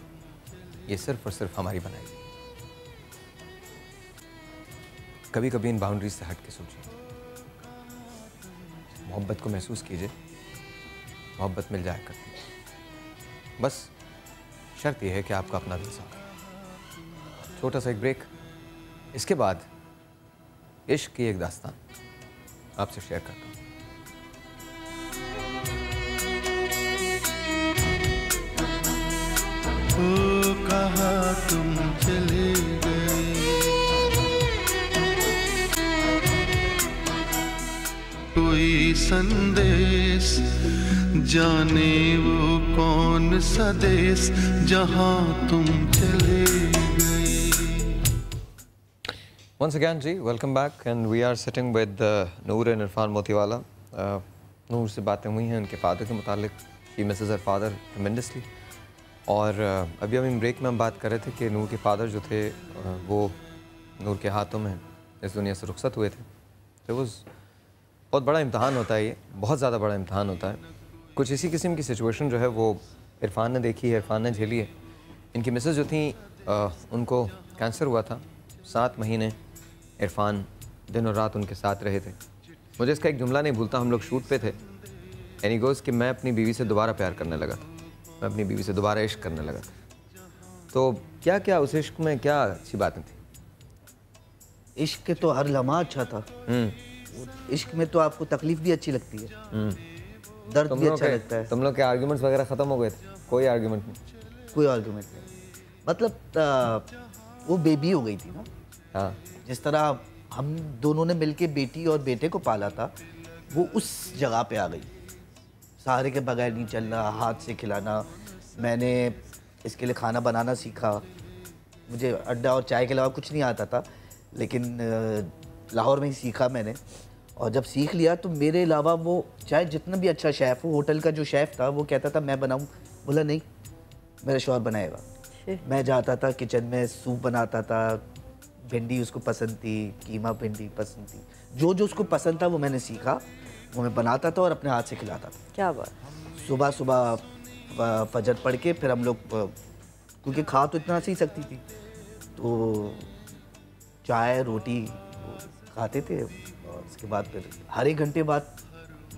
ये सिर्फ और सिर्फ हमारी बनाई गई। कभी कभी इन बाउंड्रीज से हट के सोचिए, मोहब्बत को महसूस कीजिए। मोहब्बत मिल जाया करती है, बस शर्त यह है कि आपका अपना दिल साफ हो। छोटा सा एक ब्रेक, इसके बाद इश्क की एक दास्तान आपसे शेयर करता हूँ। ओ कहाँ तुम चले गए, कोई संदेश, जाने वो कौन सा देश जहाँ तुम चले गए। Once again ji, welcome back and we are sitting with Noor and Irfan Motiwala. नूर से बातें हुई हैं उनके फादर के मुतालिक। She misses her father tremendously। और अभी हम ब्रेक में हम बात कर रहे थे कि नूर के फादर जो थे वो नूर के हाथों में इस दुनिया से रुखसत हुए थे। तो वो बहुत बड़ा इम्तहान होता है, ये बहुत ज़्यादा बड़ा इम्तहान होता है। कुछ इसी किस्म की सिचुएशन जो है वो इरफान ने देखी है, इरफान ने झेली है। इनकी मिसेस जो थी उनको कैंसर हुआ था। 7 महीने इरफान दिन और रात उनके साथ रहे थे। मुझे इसका एक जुमला नहीं भूलता, हम लोग शूट पे थे, एनी गोज़ कि मैं अपनी बीवी से दोबारा प्यार करने लगा था, मैं अपनी बीवी से दोबारा इश्क करने लगा था। तो क्या क्या उस इश्क में क्या अच्छी बातें थी? इश्क के तो हर लम्हा अच्छा था। इश्क में तो आपको तकलीफ भी अच्छी लगती है, दर्द भी अच्छा लगता है। तुम लोग के आर्ग्यूमेंट्स वगैरह ख़त्म हो गए थे? कोई आर्ग्यूमेंट नहीं? कोई आर्ग्यूमेंट नहीं। मतलब वो बेबी हो गई थी ना। हाँ, जिस तरह हम दोनों ने मिलके बेटी और बेटे को पाला था, वो उस जगह पे आ गई। सहारे के बगैर नहीं चलना, हाथ से खिलाना। मैंने इसके लिए खाना बनाना सीखा। मुझे अड्डा और चाय के अलावा कुछ नहीं आता था, लेकिन लाहौर में ही सीखा मैंने। और जब सीख लिया तो मेरे अलावा वो चाहे जितना भी अच्छा शेफ़ हो, होटल का जो शेफ़ था वो कहता था मैं बनाऊं, बोला नहीं मेरा शौहर बनाएगा। मैं जाता था किचन में, सूप बनाता था, भिंडी उसको पसंद थी, कीमा भिंडी पसंद थी, जो जो उसको पसंद था वो मैंने सीखा, वो मैं बनाता था और अपने हाथ से खिलाता था। क्या बात। सुबह सुबह फजर पढ़ के फिर हम लोग, क्योंकि खा तो इतना सी सकती थी, तो चाय रोटी खाते थे। और उसके बाद फिर हर एक घंटे बाद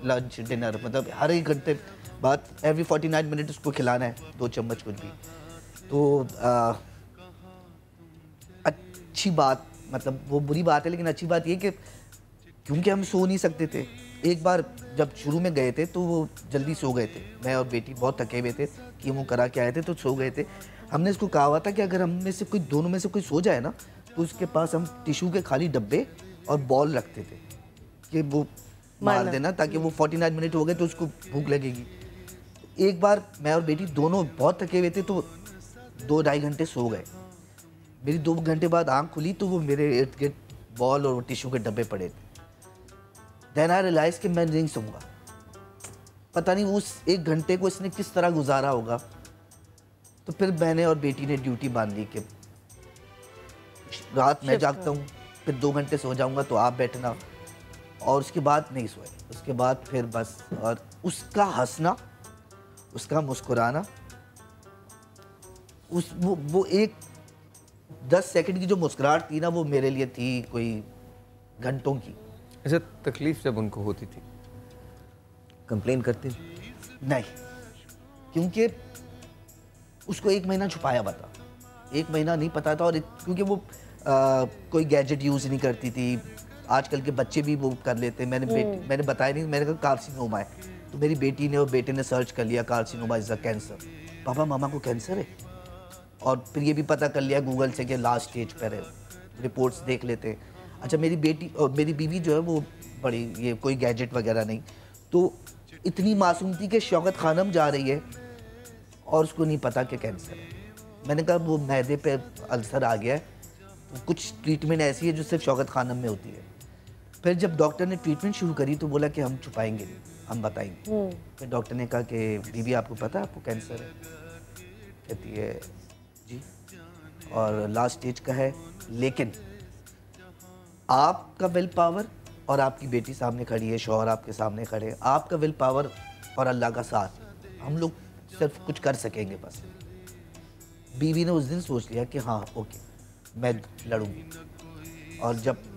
लंच डिनर, मतलब हर एक घंटे बाद एवरी 49 मिनट उसको खिलाना है 2 चम्मच कुछ भी। तो अच्छी बात, मतलब वो बुरी बात है लेकिन अच्छी बात ये कि क्योंकि हम सो नहीं सकते थे। एक बार जब शुरू में गए थे तो वो जल्दी सो गए थे, मैं और बेटी बहुत थके हुए थे, कीमो करा के आए थे तो सो गए थे। हमने इसको कहा हुआ था कि अगर हम में से कोई, दोनों में से कोई सो जाए ना, तो उसके पास हम टिश्यू के खाली डब्बे और बॉल रखते थे कि वो मार देना, ताकि वो 49 मिनट हो गए तो उसको भूख लगेगी। एक बार मैं और बेटी दोनों बहुत थके हुए थे तो 2-2.5 घंटे सो गए। मेरी 2 घंटे बाद आँख खुली तो वो मेरे इर्द गिर्द बॉल और टिश्यू के डब्बे पड़े थे। देन आई रियलाइज कि मैं नहीं सोऊंगा। पता नहीं उस 1 घंटे को इसने किस तरह गुजारा होगा। तो फिर मैंने और बेटी ने ड्यूटी बांध ली कि रात मैं जागता हूँ, फिर 2 घंटे सो जाऊंगा तो आप बैठना, और उसके बाद नहीं सोए। उसके बाद फिर बस, और उसका हंसना, उसका मुस्कुराना, वो एक 10 सेकंड की जो मुस्कुराहट थी ना, वो मेरे लिए थी कोई घंटों की। ऐसे तकलीफ जब उनको होती थी कंप्लेन करते? नहीं, क्योंकि उसको 1 महीना छुपाया हुआ था। 1 महीना नहीं पता था, और क्योंकि वो कोई गैजेट यूज़ नहीं करती थी। आजकल के बच्चे भी वो कर लेते हैं। मैंने बताया नहीं, मैंने कहा कार्सिनोमा है, तो मेरी बेटी ने और बेटे ने सर्च कर लिया कार्सिनोमा इज़ अ कैंसर। पापा मामा को कैंसर है, और फिर ये भी पता कर लिया गूगल से कि लास्ट स्टेज पर है, रिपोर्ट्स देख लेते हैं। अच्छा, मेरी बेटी और मेरी बीवी जो है वो बड़ी, ये कोई गैजेट वगैरह नहीं, तो इतनी मासूम थी कि शौकत खानम जा रही है और उसको नहीं पता कि कैंसर है। मैंने कहा वो मैदे पे अल्सर आ गया है, कुछ ट्रीटमेंट ऐसी है जो सिर्फ शौकत खानम में होती है। फिर जब डॉक्टर ने ट्रीटमेंट शुरू करी तो बोला कि हम छुपाएंगे नहीं, हम बताएंगे। फिर डॉक्टर ने कहा कि बीबी आपको पता है आपको कैंसर है? कहती है जी, और लास्ट स्टेज का है, लेकिन आपका विल पावर और आपकी बेटी सामने खड़ी है, शौहर आपके सामने खड़े हैं, आपका विल पावर और अल्लाह का साथ, हम लोग सिर्फ कुछ कर सकेंगे बस। बीवी ने उस दिन सोच लिया कि हाँ ओके, मैं लड़ूंगी। और जब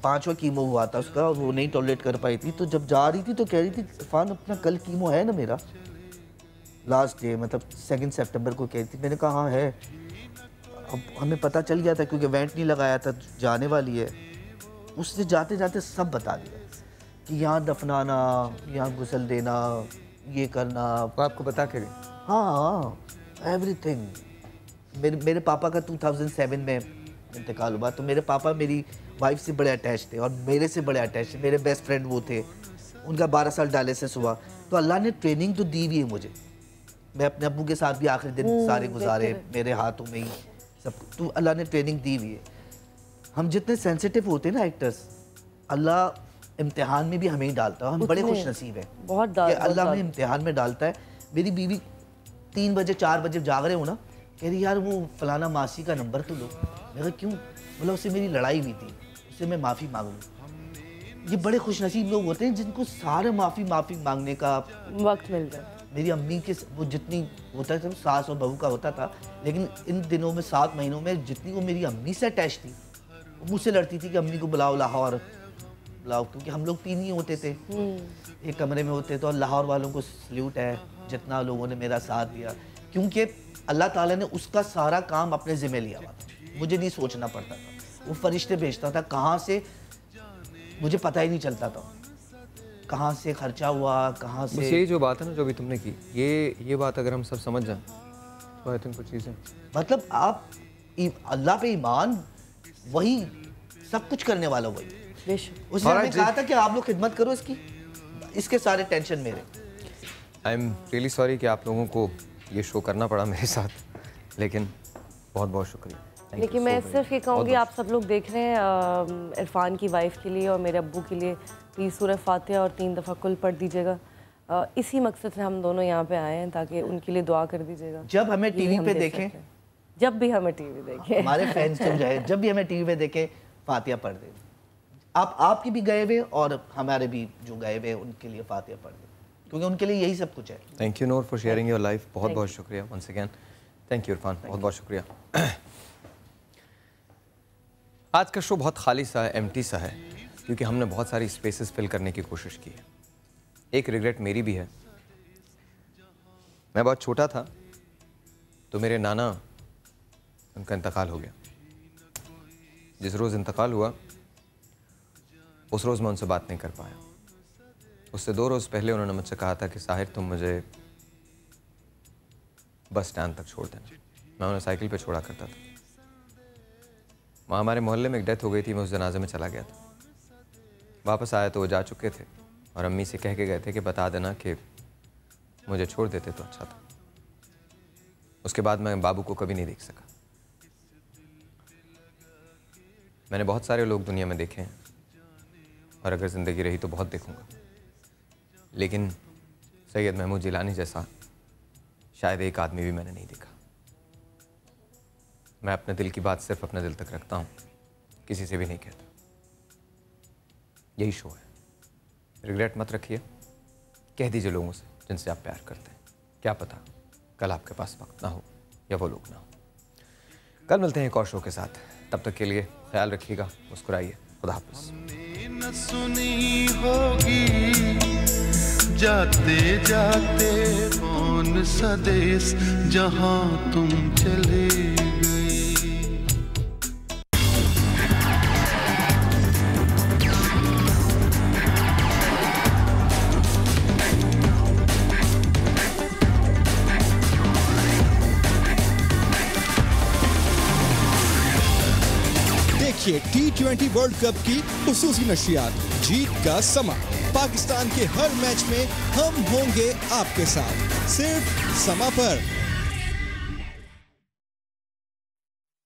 5वां कीमो हुआ था उसका, वो नहीं टॉलरेट कर पाई थी, तो जब जा रही थी तो कह रही थी इरफान अपना कल कीमो है ना मेरा, लास्ट डे मतलब 2 सितंबर को कह रही थी। मैंने कहा हाँ है। अब हमें पता चल गया था क्योंकि वेंट नहीं लगाया था, जाने वाली है। उससे जाते जाते सब बता दिया कि यहाँ दफनाना, यहाँ गुस्ल देना, ये करना। वो आपको बता के गए? हाँ, एवरीथिंग। मेरे पापा का 2007 में इंतकाल हुआ, तो मेरे पापा मेरी वाइफ से बड़े अटैच थे और मेरे से बड़े अटैच थे। मेरे बेस्ट फ्रेंड वो थे, उनका 12 साल डायलिसिस हुआ। तो अल्लाह ने ट्रेनिंग तो दी हुई है मुझे। मैं अपने अब्बू के साथ भी आखिरी दिन सारे गुजारे मेरे हाथों में ही सब, तो अल्लाह ने ट्रेनिंग दी हुई है। हम जितने सेंसिटिव होते हैं ना एक्टर्स, अल्लाह इम्तिहान में भी हमें ही डालता है। हम बड़े खुश नसीब हैं बहुत कि अल्लाह हमें इम्तिहान में डालता है। मेरी बीवी 3 बजे 4 बजे जाग रहे हो ना, कह रही यार वो फलाना मासी का नंबर तो लो। मैं कहा क्यों? बोला उससे मेरी लड़ाई हुई थी, उससे मैं माफ़ी मांग लूँ। ये बड़े खुश नसीब लोग होते हैं जिनको सारे माफ़ी मांगने का वक्त मिल जाए। मेरी अम्मी के वो जितनी होता था सास और बहू का होता था, लेकिन इन दिनों में 7 महीनों में जितनी वो मेरी अम्मी से अटैच थी, वो मुझसे लड़ती थी कि अम्मी को बुलाओ लाहौर बुलाओ, क्योंकि हम लोग 3 ही होते थे, एक कमरे में होते थे। और लाहौर वालों को सल्यूट है जितना लोगों ने मेरा साथ दिया, क्योंकि अल्लाह ताला ने उसका सारा काम अपने ज़िम्मे लिया हुआ था। मुझे नहीं सोचना पड़ता था, वो फरिश्ते भेजता था, कहाँ से मुझे पता ही नहीं चलता था, कहाँ से खर्चा हुआ, कहाँ से। ये जो बात है ना जो अभी तुमने की, ये बात अगर हम सब समझ जाएं तो आई थिंक कुछ चीज़ें, मतलब आप अल्लाह पे ईमान, वही सब कुछ करने वाला वही। उसने हमें कहा था कि आप लोग खिदमत करो इसकी, इसके सारे टेंशन मेरे। आई एम रियली सॉरी कि आप लोगों को ये शो करना पड़ा मेरे साथ, लेकिन बहुत बहुत शुक्रिया। लेकिन मैं सिर्फ ये कहूँगी, आप सब लोग देख रहे हैं, इरफान की वाइफ के लिए और मेरे अब्बू के लिए प्लीज़ सूरह फातिहा और 3 दफ़ा कुल पढ़ दीजिएगा। इसी मकसद से हम दोनों यहाँ पे आए हैं, ताकि उनके लिए दुआ कर दीजिएगा। जब हमें टीवी पे देखें, जब भी हमें टीवी देखें, हमारे फैंस जो है जब भी हमें टीवी पे देखें, फातिहा पढ़ दें। आपके भी गए हुए और हमारे भी जो गए हुए उनके लिए फातिहा पढ़ दें, क्योंकि उनके लिए यही सब कुछ है। Thank you Noor for sharing your life. बहुत बहुत शुक्रिया once again. Thank you Irfan, बहुत बहुत शुक्रिया। आज का शो बहुत खाली सा है, एम्प्टी सा है, क्योंकि हमने बहुत सारी स्पेसेस फिल करने की कोशिश की है। एक रिग्रेट मेरी भी है, मैं बहुत छोटा था तो मेरे नाना, उनका इंतकाल हो गया। जिस रोज़ इंतकाल हुआ उस रोज़ मैं उनसे बात नहीं कर पाया। उससे 2 रोज़ पहले उन्होंने मुझसे कहा था कि साहिर तुम मुझे बस स्टैंड तक छोड़ देना। मैं उन्हें साइकिल पे छोड़ा करता था। वहाँ हमारे मोहल्ले में एक डेथ हो गई थी, मैं उस जनाजे में चला गया था। वापस आया तो वो जा चुके थे और अम्मी से कह के गए थे कि बता देना कि मुझे छोड़ देते तो अच्छा था। उसके बाद मैं बाबू को कभी नहीं देख सका। मैंने बहुत सारे लोग दुनिया में देखे हैं और अगर ज़िंदगी रही तो बहुत देखूंगा, लेकिन सैयद महमूद जिलानी जैसा शायद एक आदमी भी मैंने नहीं देखा। मैं अपने दिल की बात सिर्फ अपने दिल तक रखता हूँ, किसी से भी नहीं कहता। यही शो है। रिग्रेट मत रखिए, कह दीजिए लोगों से जिनसे आप प्यार करते हैं। क्या पता कल आपके पास वक्त ना हो या वो लोग ना हो। कल मिलते हैं एक और शो के साथ, तब तक के लिए ख्याल रखिएगा, मुस्कुराइए। खुदा हाफिज़। न सुनी होगी जाते जाते कौन सा देश जहां तुम चले गए। देखिए T20 वर्ल्ड कप की खुसूसी नशियात, जीत का समा। पाकिस्तान के हर मैच में हम होंगे आपके साथ, सिर्फ समा पर।